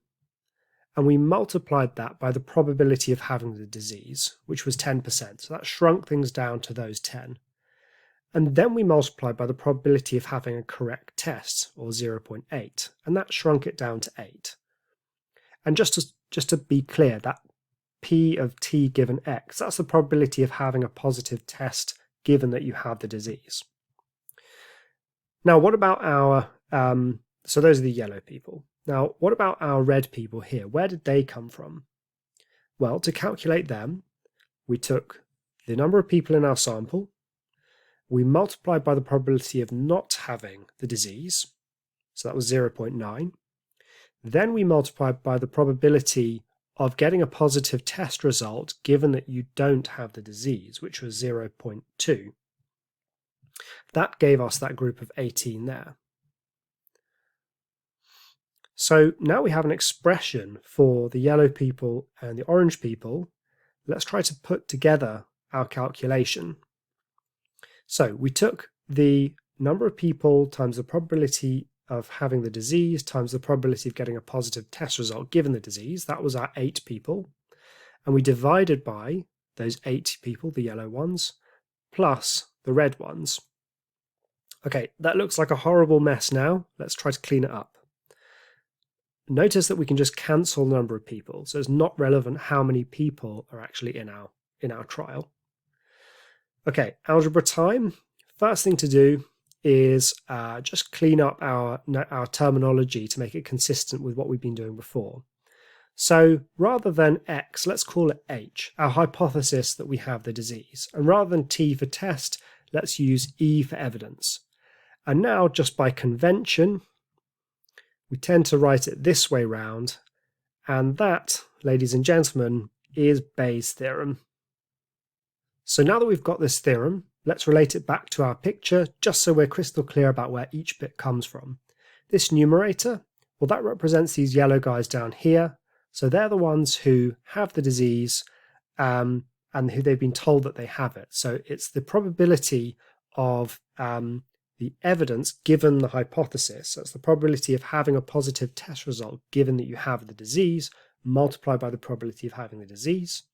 and we multiplied that by the probability of having the disease, which was 10%. So that shrunk things down to those 10. And then we multiplied by the probability of having a correct test, or 0.8, and that shrunk it down to 8. And just to be clear, that P of t given x, that's the probability of having a positive test given that you have the disease. Now, what about our, so those are the yellow people. Now, what about our red people here? Where did they come from? Well, to calculate them, we took the number of people in our sample, we multiplied by the probability of not having the disease, so that was 0.9. Then we multiplied by the probability of getting a positive test result given that you don't have the disease, which was 0.2. That gave us that group of 18 there. So now we have an expression for the yellow people and the orange people. Let's try to put together our calculation. So we took the number of people times the probability of having the disease times the probability of getting a positive test result given the disease. That was our 8 people. And we divided by those 8 people, the yellow ones, plus the red ones. Okay, that looks like a horrible mess now. Let's try to clean it up. Notice that we can just cancel the number of people. So it's not relevant how many people are actually in our trial. Okay, algebra time. First thing to do is just clean up our terminology to make it consistent with what we've been doing before. So rather than X, let's call it H, our hypothesis that we have the disease. And rather than T for test, let's use E for evidence. And now, just by convention, we tend to write it this way round. And that, ladies and gentlemen, is Bayes' theorem. So now that we've got this theorem, let's relate it back to our picture, just so we're crystal clear about where each bit comes from. This numerator, well, that represents these yellow guys down here. So they're the ones who have the disease and who they've been told that they have it. So it's the probability of the evidence given the hypothesis. So it's the probability of having a positive test result given that you have the disease, multiplied by the probability of having the disease.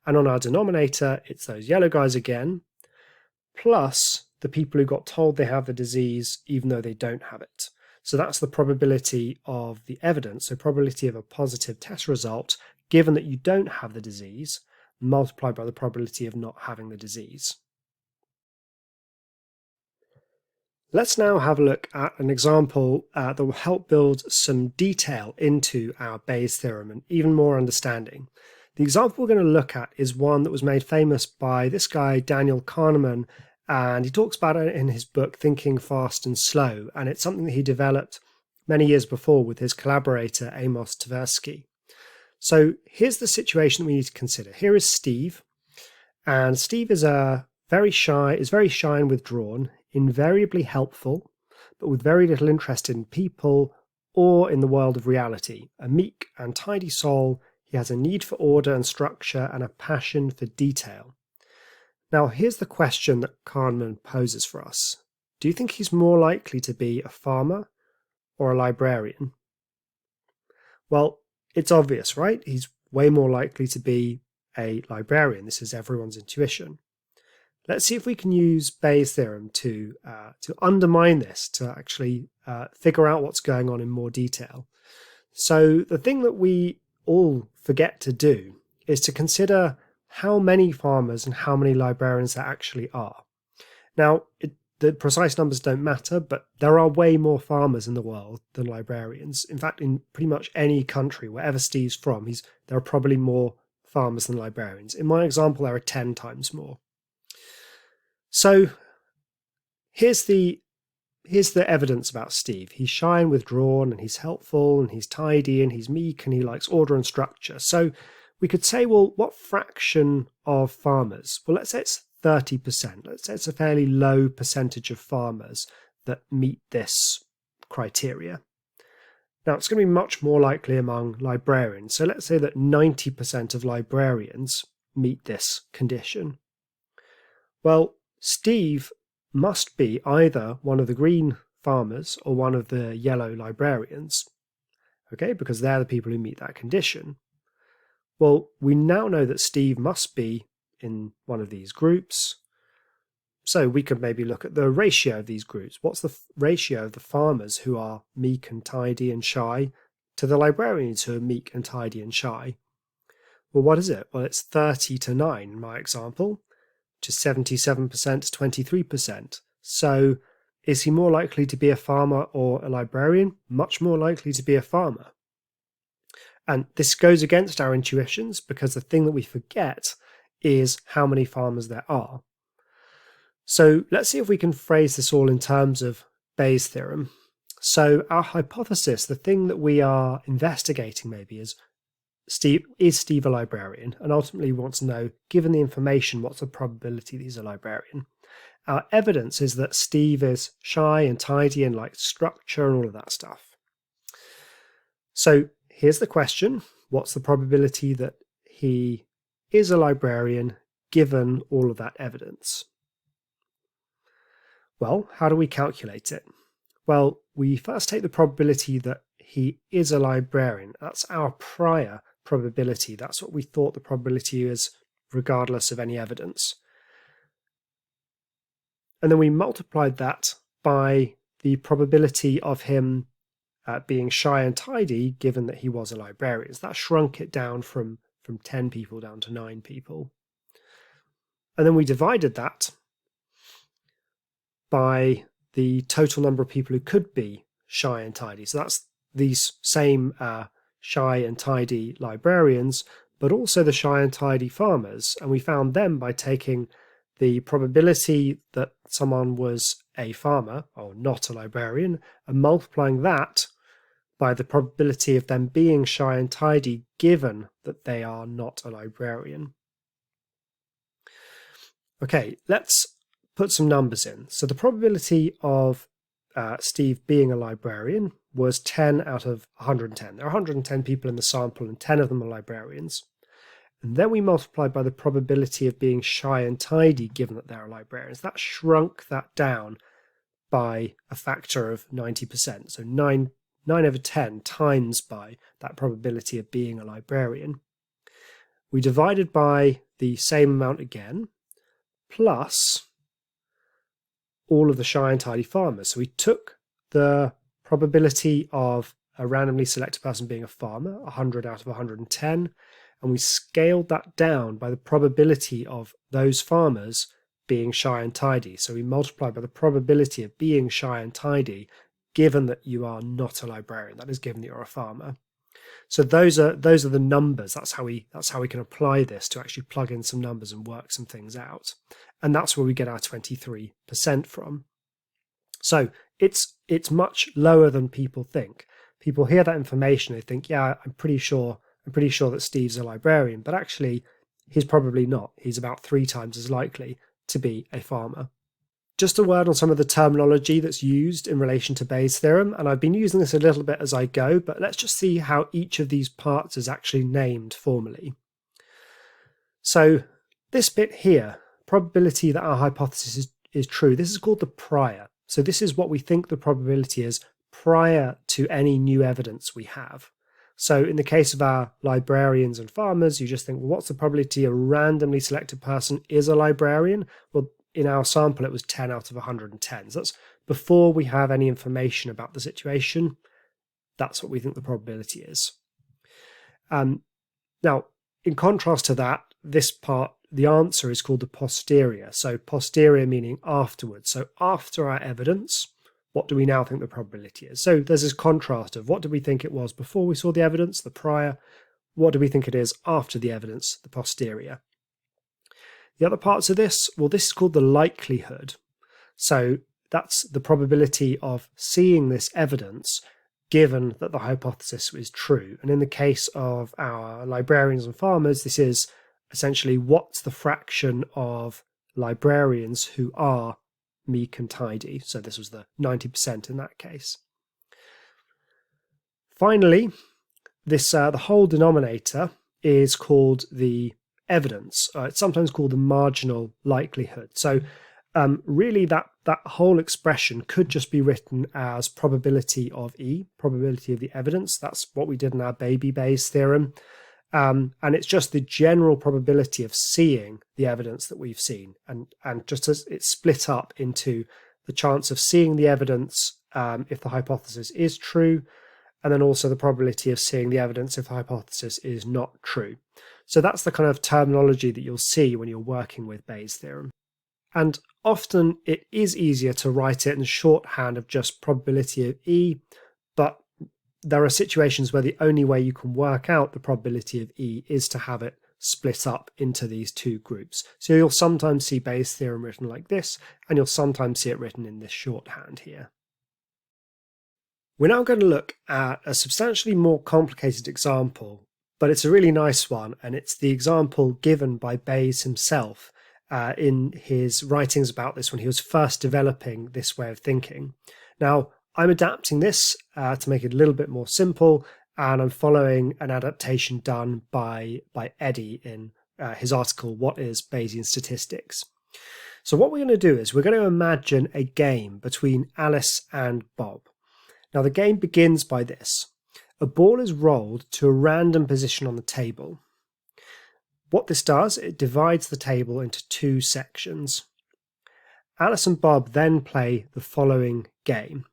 And on our denominator, it's those yellow guys again, plus the people who got told they have the disease even though they don't have it. So that's the probability of the evidence, so probability of a positive test result given that you don't have the disease, multiplied by the probability of not having the disease. Let's now have a look at an example that will help build some detail into our Bayes' theorem and even more understanding. The example we're going to look at is one that was made famous by this guy, Daniel Kahneman, and he talks about it in his book, Thinking Fast and Slow, and it's something that he developed many years before with his collaborator, Amos Tversky. So here's the situation that we need to consider. Here is Steve, and Steve is very shy and withdrawn, invariably helpful, but with very little interest in people or in the world of reality. A meek and tidy soul, he has a need for order and structure and a passion for detail. Now, here's the question that Kahneman poses for us. Do you think he's more likely to be a farmer or a librarian? Well, it's obvious, right? He's way more likely to be a librarian. This is everyone's intuition. Let's see if we can use Bayes' theorem to undermine this, to actually figure out what's going on in more detail. So the thing that we all forget to do is to consider how many farmers and how many librarians there actually are. Now, the precise numbers don't matter, but there are way more farmers in the world than librarians. In fact, in pretty much any country, wherever Steve's from, there are probably more farmers than librarians. In my example, there are 10 times more. So here's the evidence about Steve. He's shy and withdrawn, and he's helpful, and he's tidy, and he's meek, and he likes order and structure. So we could say, well, what fraction of farmers? Well, let's say it's 30%. Let's say it's a fairly low percentage of farmers that meet this criteria. Now, it's going to be much more likely among librarians. So let's say that 90% of librarians meet this condition. Well, Steve must be either one of the green farmers or one of the yellow librarians, okay, because they're the people who meet that condition. Well, we now know that Steve must be in one of these groups, so we could maybe look at the ratio of these groups. What's the ratio of the farmers who are meek and tidy and shy to the librarians who are meek and tidy and shy? Well, what is it? Well, it's 30 to 9 in my example, which is 77% to 23%. So is he more likely to be a farmer or a librarian? Much more likely to be a farmer. And this goes against our intuitions, because the thing that we forget is how many farmers there are. So let's see if we can phrase this all in terms of Bayes' theorem. So our hypothesis, the thing that we are investigating maybe, is Steve a librarian? And ultimately we want to know, given the information, what's the probability that he's a librarian? Our evidence is that Steve is shy and tidy and likes structure and all of that stuff. So here's the question. What's the probability that he is a librarian given all of that evidence? Well, how do we calculate it? Well, we first take the probability that he is a librarian. That's our prior probability. That's what we thought the probability is, regardless of any evidence. And then we multiplied that by the probability of him being shy and tidy, given that he was a librarian. So that shrunk it down from 10 people down to 9 people. And then we divided that by the total number of people who could be shy and tidy. So that's these same shy and tidy librarians, but also the shy and tidy farmers. And we found them by taking the probability that someone was a farmer or not a librarian and multiplying that by the probability of them being shy and tidy given that they are not a librarian. Okay, let's put some numbers in. So the probability of Steve being a librarian was 10 out of 110. There are 110 people in the sample and 10 of them are librarians. And then we multiplied by the probability of being shy and tidy given that there are librarians. That shrunk that down by a factor of 90%. So 9 over 10 times by that probability of being a librarian. We divided by the same amount again, plus all of the shy and tidy farmers. So we took the probability of a randomly selected person being a farmer, 100 out of 110, and we scaled that down by the probability of those farmers being shy and tidy. So we multiplied by the probability of being shy and tidy given that you are not a librarian, that is, given that you're a farmer. So those are the numbers. That's how we can apply this to actually plug in some numbers and work some things out. And that's where we get our 23% from. So it's much lower than people think. People hear that information, they think, yeah, I'm pretty sure that Steve's a librarian, but actually he's probably not. He's about 3 times as likely to be a farmer. Just a word on some of the terminology that's used in relation to Bayes' theorem, and I've been using this a little bit as I go, but let's just see how each of these parts is actually named formally. So this bit here, probability that our hypothesis is true, this is called the prior. So this is what we think the probability is prior to any new evidence we have. So in the case of our librarians and farmers, you just think, well, what's the probability a randomly selected person is a librarian? Well, in our sample, it was 10 out of 110. So that's before we have any information about the situation. That's what we think the probability is. Now, in contrast to that, this part, the answer is called the posterior. So posterior meaning afterwards. So after our evidence, what do we now think the probability is? So there's this contrast of what do we think it was before we saw the evidence, the prior, what do we think it is after the evidence, the posterior. The other parts of this, well, this is called the likelihood. So that's the probability of seeing this evidence given that the hypothesis is true. And in the case of our librarians and farmers, this is essentially what's the fraction of librarians who are meek and tidy. So this was the 90% in that case. Finally, this the whole denominator is called the evidence. It's sometimes called the marginal likelihood. So really that whole expression could just be written as probability of E, probability of the evidence. That's what we did in our baby Bayes theorem. And it's just the general probability of seeing the evidence that we've seen. And just as it's split up into the chance of seeing the evidence if the hypothesis is true, and then also the probability of seeing the evidence if the hypothesis is not true. So that's the kind of terminology that you'll see when you're working with Bayes' theorem. And often it is easier to write it in shorthand of just probability of E, but there are situations where the only way you can work out the probability of E is to have it split up into these two groups. So you'll sometimes see Bayes' theorem written like this, and you'll sometimes see it written in this shorthand here. We're now going to look at a substantially more complicated example, but it's a really nice one, and it's the example given by Bayes himself in his writings about this when he was first developing this way of thinking. Now, I'm adapting this to make it a little bit more simple, and I'm following an adaptation done by Eddie in his article, What is Bayesian Statistics? So what we're going to do is we're going to imagine a game between Alice and Bob. Now the game begins by this. A ball is rolled to a random position on the table. What this does, it divides the table into two sections. Alice and Bob then play the following game.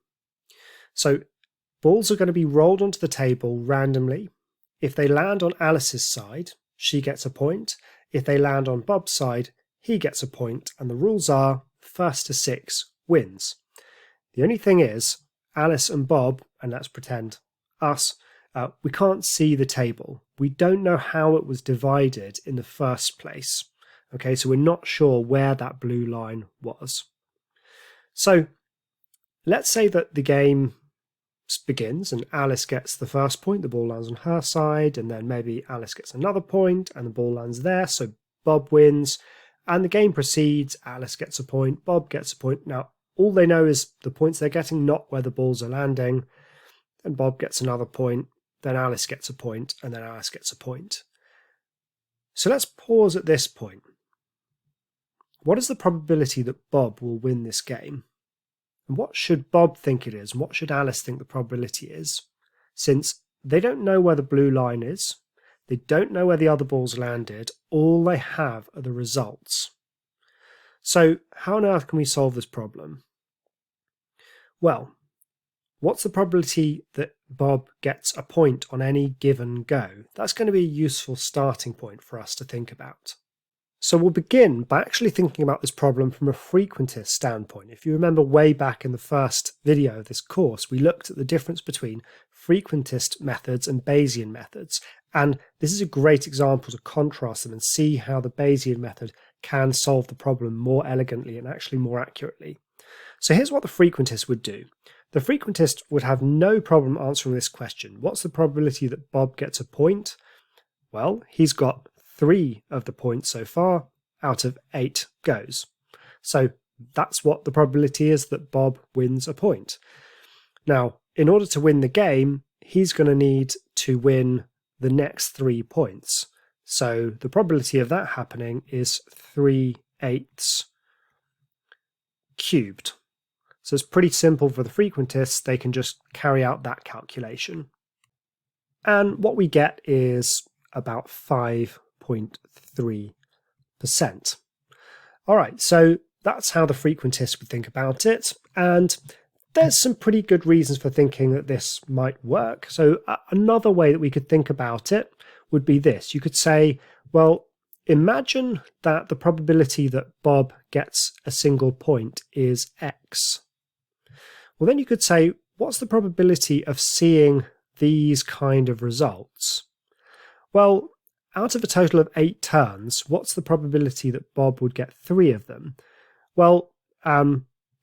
So balls are going to be rolled onto the table randomly. If they land on Alice's side, she gets a point. If they land on Bob's side, he gets a point. And the rules are first to 6 wins. The only thing is, Alice and Bob, and let's pretend us, we can't see the table. We don't know how it was divided in the first place. Okay, so we're not sure where that blue line was. So let's say that the game begins and Alice gets the first point, the ball lands on her side, and then maybe Alice gets another point and the ball lands there, so Bob wins, and the game proceeds. Alice gets a point, Bob gets a point. Now all they know is the points they're getting, not where the balls are landing, and Bob gets another point, then Alice gets a point, and then Alice gets a point. So let's pause at this point. What is the probability that Bob will win this game? And what should Bob think it is? And what should Alice think the probability is? Since they don't know where the blue line is, they don't know where the other balls landed, all they have are the results. So how on earth can we solve this problem? Well, what's the probability that Bob gets a point on any given go? That's going to be a useful starting point for us to think about. So we'll begin by actually thinking about this problem from a frequentist standpoint. If you remember way back in the first video of this course, we looked at the difference between frequentist methods and Bayesian methods. And this is a great example to contrast them and see how the Bayesian method can solve the problem more elegantly and actually more accurately. So here's what the frequentist would do. The frequentist would have no problem answering this question. What's the probability that Bob gets a point? Well, he's got 3 of the points so far out of 8 goes. So that's what the probability is that Bob wins a point. Now, in order to win the game, he's going to need to win the next 3 points. So the probability of that happening is 3/8 cubed. So it's pretty simple for the frequentists. They can just carry out that calculation. And what we get is about 5.3%. All right, so that's how the frequentist would think about it. And there's some pretty good reasons for thinking that this might work. So another way that we could think about it would be this. You could say, well, imagine that the probability that Bob gets a single point is X. Well, then you could say, what's the probability of seeing these kind of results? Well, out of a total of 8 turns, what's the probability that Bob would get 3 of them? Well,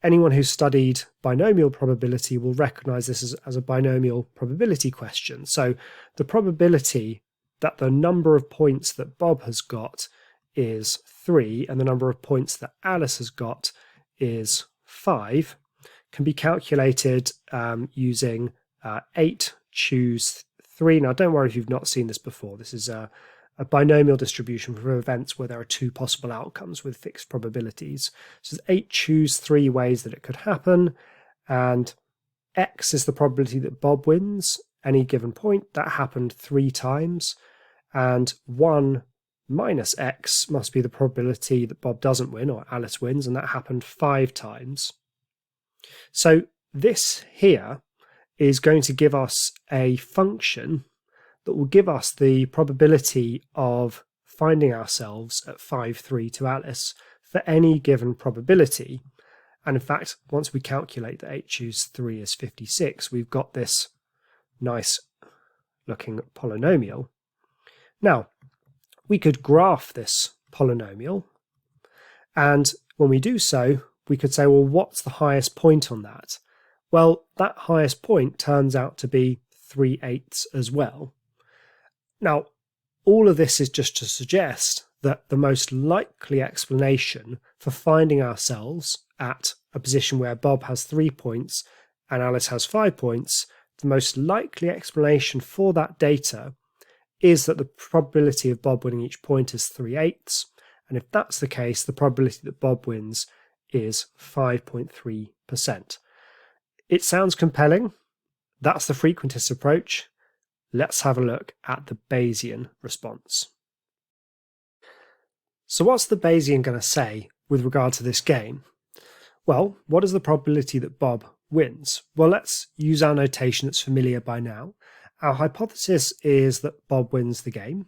anyone who's studied binomial probability will recognize this as a binomial probability question. So the probability that the number of points that Bob has got is 3 and the number of points that Alice has got is 5 can be calculated using 8 choose 3. Now, don't worry if you've not seen this before. This is a binomial distribution for events where there are 2 possible outcomes with fixed probabilities. So there's 8 choose 3 ways that it could happen, and X is the probability that Bob wins any given point. That happened 3 times, and 1 minus X must be the probability that Bob doesn't win or Alice wins, and that happened 5 times. So this here is going to give us a function that will give us the probability of finding ourselves at 5.3 to Alice for any given probability. And in fact, once we calculate that 8 choose 3 is 56, we've got this nice looking polynomial. Now, we could graph this polynomial, and when we do so, we could say, well, what's the highest point on that? Well, that highest point turns out to be 3/8 as well. Now, all of this is just to suggest that the most likely explanation for finding ourselves at a position where Bob has 3 points and Alice has 5 points, the most likely explanation for that data is that the probability of Bob winning each point is 3/8. And if that's the case, the probability that Bob wins is 5.3%. It sounds compelling. That's the frequentist approach. Let's have a look at the Bayesian response. So what's the Bayesian going to say with regard to this game? Well, what is the probability that Bob wins? Well, let's use our notation that's familiar by now. Our hypothesis is that Bob wins the game,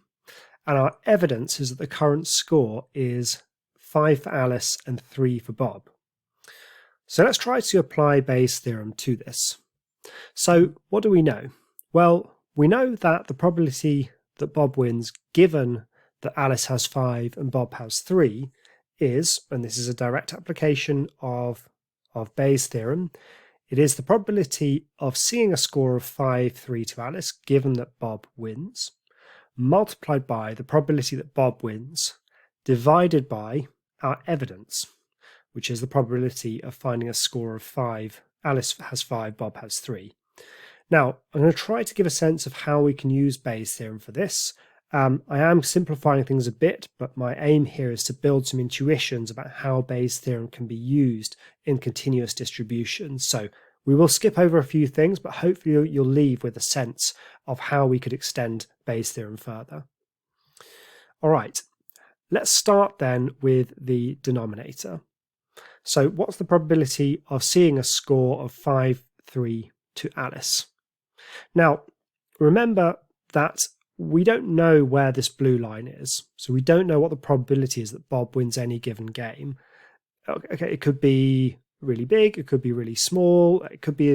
and our evidence is that the current score is 5 for Alice and 3 for Bob. So let's try to apply Bayes' theorem to this. So what do we know? Well, we know that the probability that Bob wins, given that Alice has 5 and Bob has 3, is, and this is a direct application of Bayes' theorem, it is the probability of seeing a score of 5.3 to Alice, given that Bob wins, multiplied by the probability that Bob wins, divided by our evidence, which is the probability of finding a score of 5. Alice has 5, Bob has 3. Now, I'm going to try to give a sense of how we can use Bayes' theorem for this. I am simplifying things a bit, but my aim here is to build some intuitions about how Bayes' theorem can be used in continuous distributions. So we will skip over a few things, but hopefully you'll leave with a sense of how we could extend Bayes' theorem further. All right, let's start then with the denominator. So what's the probability of seeing a score of 5.3 to Alice? Now, remember that we don't know where this blue line is. So we don't know what the probability is that Bob wins any given game. Okay, it could be really big, it could be really small, it could be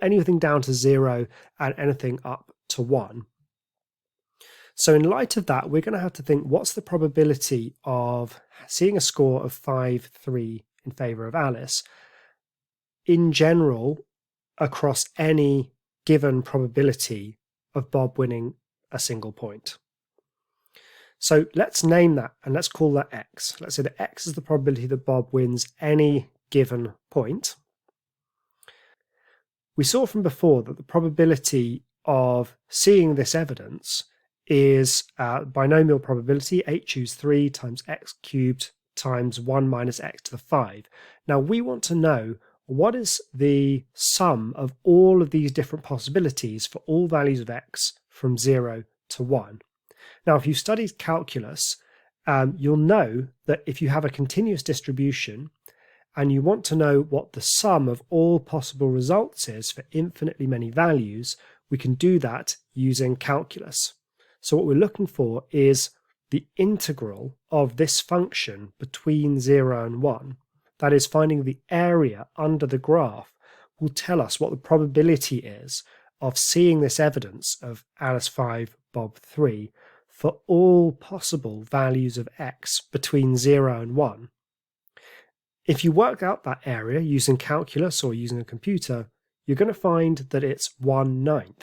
anything down to 0 and anything up to 1. So in light of that, we're going to have to think, what's the probability of seeing a score of 5.3 in favour of Alice in general across any given probability of Bob winning a single point? So let's name that and let's call that X. Let's say that X is the probability that Bob wins any given point. We saw from before that the probability of seeing this evidence is binomial probability, 8 choose 3 times x cubed times 1 minus x to the 5. Now we want to know what is the sum of all of these different possibilities for all values of x from 0 to 1. Now, if you've studied calculus, you'll know that if you have a continuous distribution and you want to know what the sum of all possible results is for infinitely many values, we can do that using calculus. So what we're looking for is the integral of this function between 0 and 1. That is, finding the area under the graph will tell us what the probability is of seeing this evidence of Alice 5, Bob 3 for all possible values of x between 0 and 1. If you work out that area using calculus or using a computer, you're going to find that it's 1/9.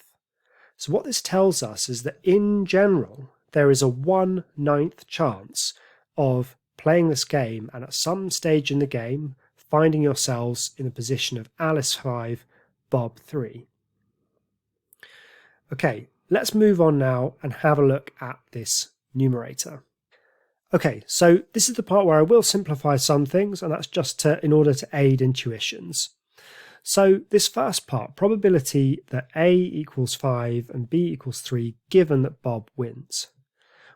So what this tells us is that in general, there is a 1/9 chance of playing this game and at some stage in the game, finding yourselves in the position of Alice 5, Bob 3. Okay, let's move on now and have a look at this numerator. Okay, so this is the part where I will simplify some things, and that's just in order to aid intuitions. So this first part, probability that A equals 5 and B equals 3 given that Bob wins.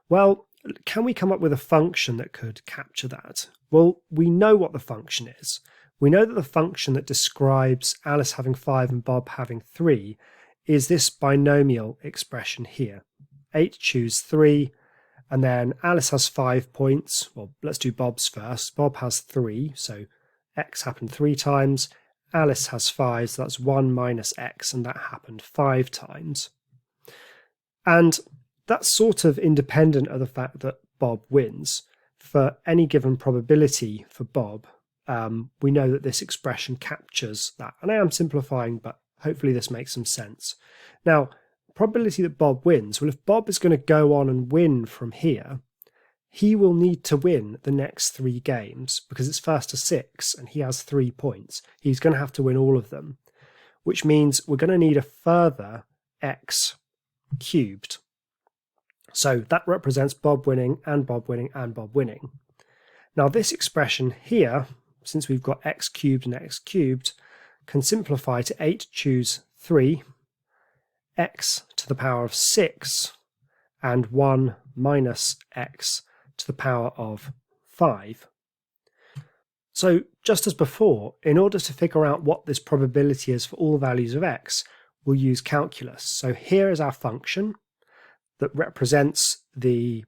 Well, can we come up with a function that could capture that? Well, we know what the function is. We know that the function that describes Alice having 5 and Bob having 3 is this binomial expression here. 8 choose 3, and then Alice has 5 points. Well, let's do Bob's first. Bob has 3, so x happened 3 times. Alice has 5, so that's 1 minus x, and that happened 5 times. And that's sort of independent of the fact that Bob wins. For any given probability for Bob, we know that this expression captures that. And I am simplifying, but hopefully this makes some sense. Now, probability that Bob wins, well, if Bob is going to go on and win from here, he will need to win the next 3 games because it's first to 6 and he has 3 points. He's going to have to win all of them, which means we're going to need a further x cubed. So that represents Bob winning and Bob winning and Bob winning. Now this expression here, since we've got x cubed and x cubed, can simplify to 8 choose 3, x to the power of 6, and 1 minus x to the power of 5. So just as before, in order to figure out what this probability is for all values of x, we'll use calculus. So here is our function that represents the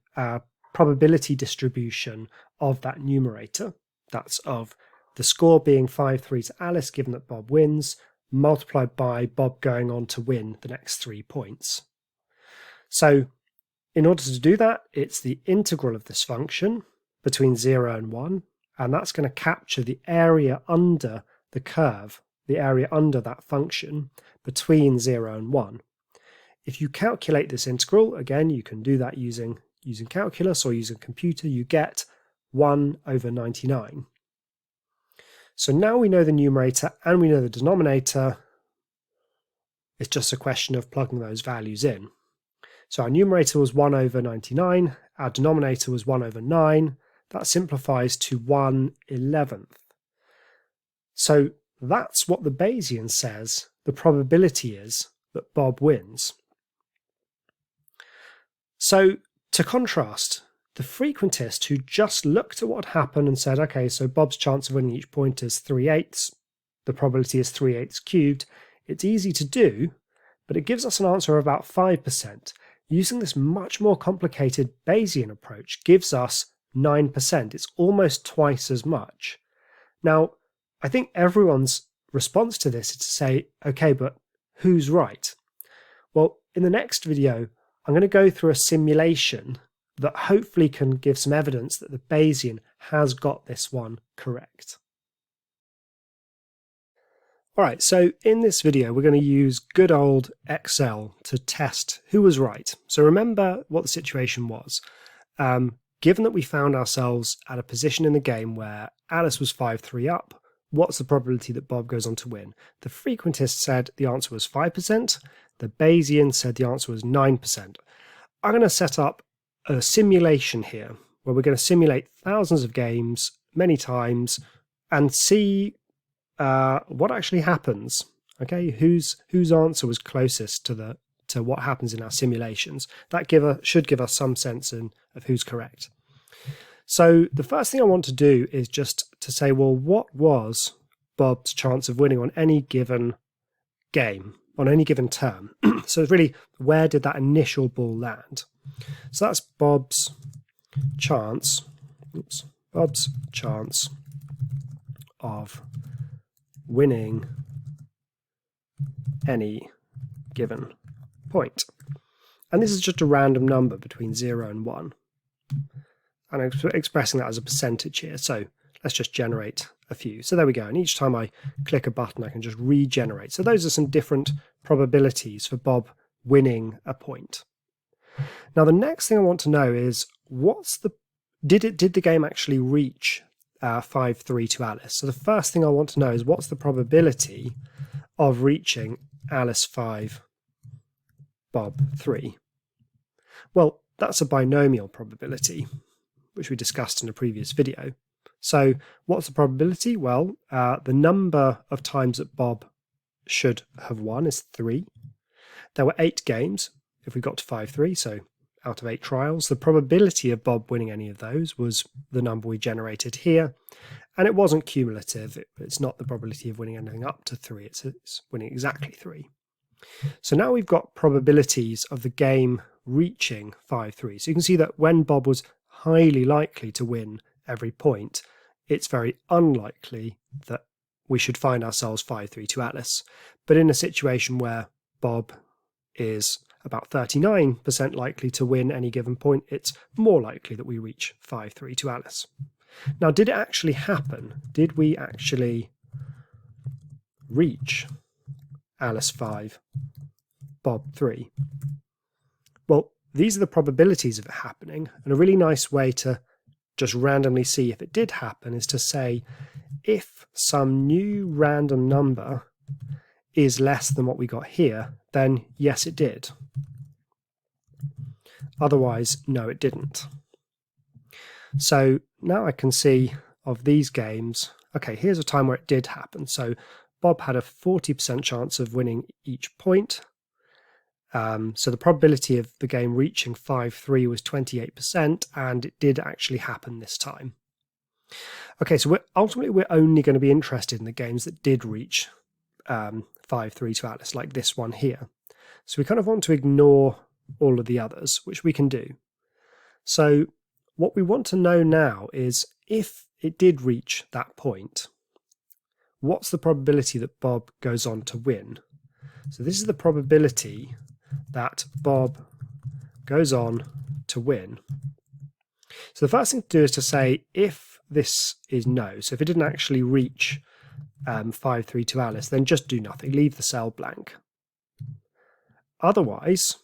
probability distribution of that numerator. That's of the score being 5-3 to Alice, given that Bob wins, multiplied by Bob going on to win the next 3 points. So in order to do that, it's the integral of this function between 0 and 1, and that's going to capture the area under the curve, the area under that function between 0 and 1. If you calculate this integral, again, you can do that using calculus or using a computer, you get 1/99. So now we know the numerator and we know the denominator. It's just a question of plugging those values in. So our numerator was 1/99, our denominator was 1/9. That simplifies to 1/11. So that's what the Bayesian says the probability is that Bob wins. So to contrast, the frequentist who just looked at what happened and said, okay, so Bob's chance of winning each point is 3/8, the probability is 3/8 cubed, it's easy to do, but it gives us an answer of about 5%. Using this much more complicated Bayesian approach gives us 9%. It's almost twice as much. Now, I think everyone's response to this is to say, okay, but who's right? Well, in the next video, I'm going to go through a simulation that hopefully can give some evidence that the Bayesian has got this one correct. Alright, so in this video we're going to use good old Excel to test who was right. So remember what the situation was. Given that we found ourselves at a position in the game where Alice was 5-3 up, what's the probability that Bob goes on to win? The frequentist said the answer was 5%. The Bayesian said the answer was 9%. I'm going to set up a simulation here where we're going to simulate thousands of games many times and see what actually happens. Okay, whose answer was closest to to what happens in our simulations. That should give us some sense of who's correct. So the first thing I want to do is just to say, well, what was Bob's chance of winning on any given game, on any given term? So it's really, where did that initial ball land? So that's Bob's chance, Bob's chance of winning any given point. And this is just a random number between 0 and 1. And I'm expressing that as a percentage here. So let's just generate a few. So there we go. And each time I click a button, I can just regenerate. So those are some different probabilities for Bob winning a point. Now, the next thing I want to know is, did the game actually reach 5-3 to Alice? So the first thing I want to know is, what's the probability of reaching Alice 5, Bob 3? Well, that's a binomial probability, which we discussed in a previous video. So what's the probability? Well, the number of times that Bob should have won is 3. There were 8 games if we got to 5-3, so out of 8 trials. The probability of Bob winning any of those was the number we generated here, and it wasn't cumulative. It's not the probability of winning anything up to 3, it's winning exactly 3. So now we've got probabilities of the game reaching 5-3. So you can see that when Bob was highly likely to win every point, it's very unlikely that we should find ourselves 5-3 to Alice. But in a situation where Bob is about 39% likely to win any given point, it's more likely that we reach 5-3 to Alice. Now, did it actually happen? Did we actually reach Alice 5, Bob 3? Well, these are the probabilities of it happening, and a really nice way to just randomly see if it did happen is to say, if some new random number is less than what we got here, then yes, it did. Otherwise, no, it didn't. So now I can see of these games, okay, here's a time where it did happen. So Bob had a 40% chance of winning each point. So the probability of the game reaching 5-3 was 28%, and it did actually happen this time. Okay, so ultimately we're only going to be interested in the games that did reach 5-3 to Alice, like this one here. So we kind of want to ignore all of the others, which we can do. So what we want to know now is, if it did reach that point, what's the probability that Bob goes on to win? So this is the probability that Bob goes on to win. So the first thing to do is to say, if this is no, so if it didn't actually reach 5-3 to Alice, then just do nothing, leave the cell blank. Otherwise,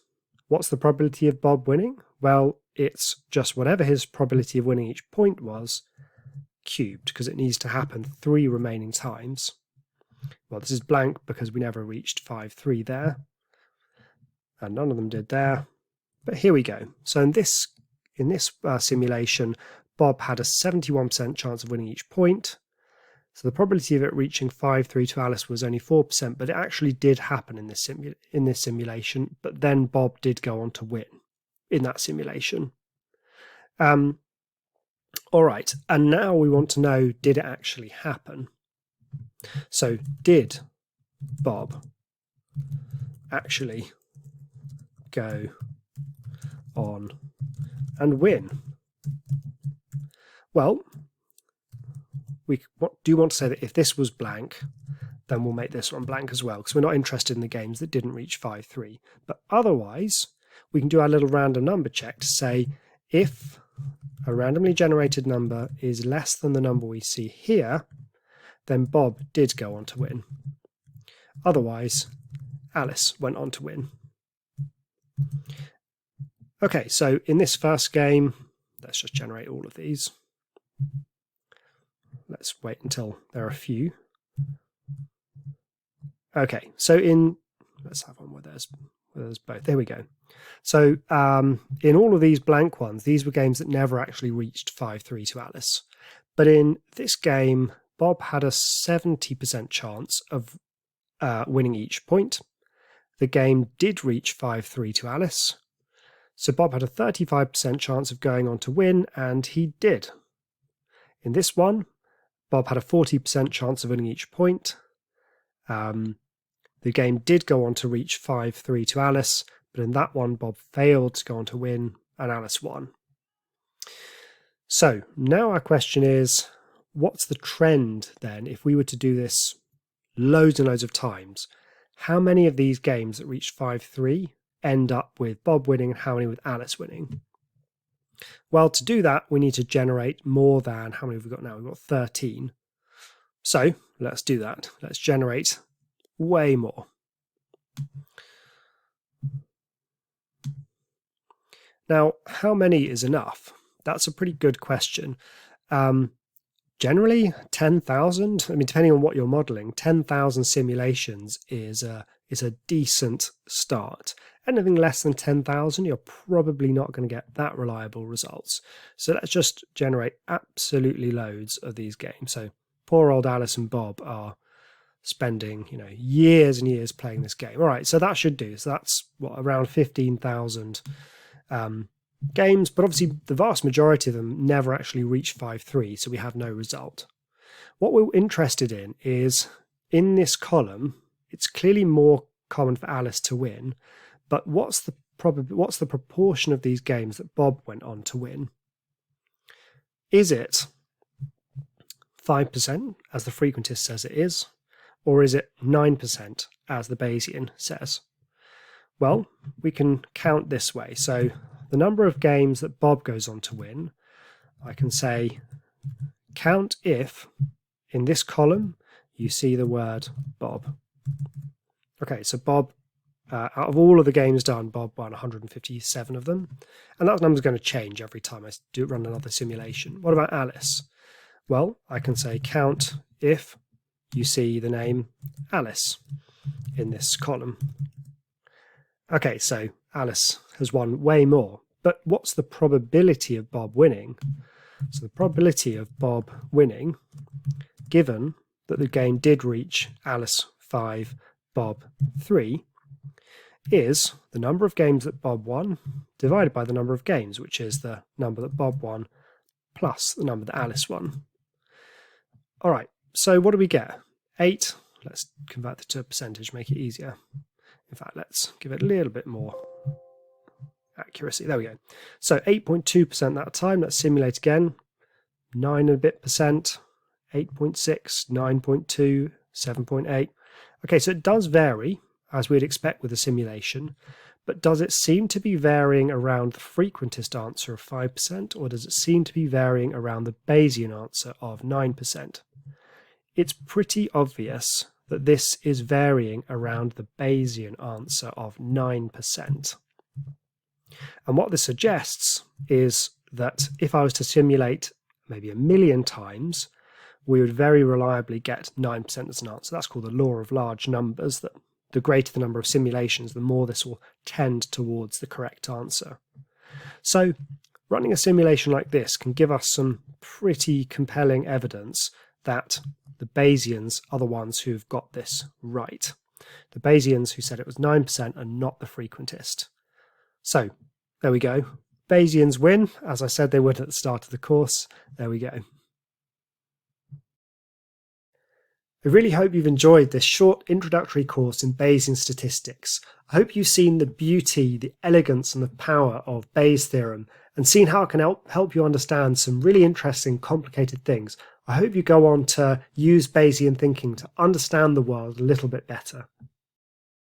what's the probability of Bob winning? Well, it's just whatever his probability of winning each point was, cubed, because it needs to happen 3 remaining times. Well, this is blank because we never reached 5-3 there, and none of them did there. But here we go. So in this simulation, Bob had a 71% chance of winning each point. So the probability of it reaching 5-3 to Alice was only 4%, but it actually did happen in this simulation. But then Bob did go on to win in that simulation. All right, and now we want to know, did it actually happen? So did Bob actually go on and win? Well, we do want to say that if this was blank, then we'll make this one blank as well, because we're not interested in the games that didn't reach 5-3. But otherwise, we can do our little random number check to say, if a randomly generated number is less than the number we see here, then Bob did go on to win. Otherwise, Alice went on to win. Okay, so in this first game, let's just generate all of these. Let's wait until there are a few. Okay, so let's have one where there's both. There we go. So in all of these blank ones, these were games that never actually reached 5-3 to Alice. But in this game, Bob had a 70% chance of winning each point. the game did reach 5-3 to Alice. So Bob had a 35% chance of going on to win, and he did. In this one, Bob had a 40% chance of winning each point. The game did go on to reach 5-3 to Alice, but in that one, Bob failed to go on to win, and Alice won. So now our question is, what's the trend then if we were to do this loads and loads of times? How many of these games that reach 5-3 end up with Bob winning and how many with Alice winning? Well, to do that, we need to generate more than, how many have we got now? We've got 13. So let's do that. Let's generate way more. Now, how many is enough? That's a pretty good question. Generally, 10,000, I mean, depending on what you're modeling, 10,000 simulations is a decent start. Anything less than 10,000, you're probably not going to get that reliable results. So let's just generate absolutely loads of these games. So poor old Alice and Bob are spending, years and years playing this game. All right, so that should do. So that's around 15,000 games, but obviously the vast majority of them never actually reach 5-3, so we have no result. What we're interested in is, in this column, it's clearly more common for Alice to win, but what's the proportion of these games that Bob went on to win? Is it 5%, as the frequentist says it is, or is it 9%, as the Bayesian says? Well, we can count this way. So the number of games that Bob goes on to win, I can say count if in this column you see the word Bob. Okay, so Bob, out of all of the games done, Bob won 157 of them, and that number is going to change every time I run another simulation. What about Alice? Well, I can say count if you see the name Alice in this column. Okay, so Alice has won way more, but what's the probability of Bob winning? So the probability of Bob winning, given that the game did reach Alice 5, Bob 3, is the number of games that Bob won divided by the number of games, which is the number that Bob won plus the number that Alice won. All right, so what do we get? 8. Let's convert that to a percentage, make it easier. In fact, let's give it a little bit more accuracy. There we go. So 8.2% that time. Let's simulate again. 9 and a bit percent, 8.6, 9.2, 7.8. Okay, so it does vary, as we'd expect with a simulation, but does it seem to be varying around the frequentist answer of 5%, or does it seem to be varying around the Bayesian answer of 9%? It's pretty obvious that this is varying around the Bayesian answer of 9%. And what this suggests is that if I was to simulate maybe 1,000,000 times, we would very reliably get 9% as an answer. That's called the law of large numbers, that the greater the number of simulations, the more this will tend towards the correct answer. So running a simulation like this can give us some pretty compelling evidence that the Bayesians are the ones who've got this right. The Bayesians who said it was 9% are not the frequentist. So there we go. Bayesians win, as I said they would at the start of the course. There we go. I really hope you've enjoyed this short introductory course in Bayesian statistics. I hope you've seen the beauty, the elegance and the power of Bayes' theorem and seen how it can help you understand some really interesting, complicated things. I hope you go on to use Bayesian thinking to understand the world a little bit better.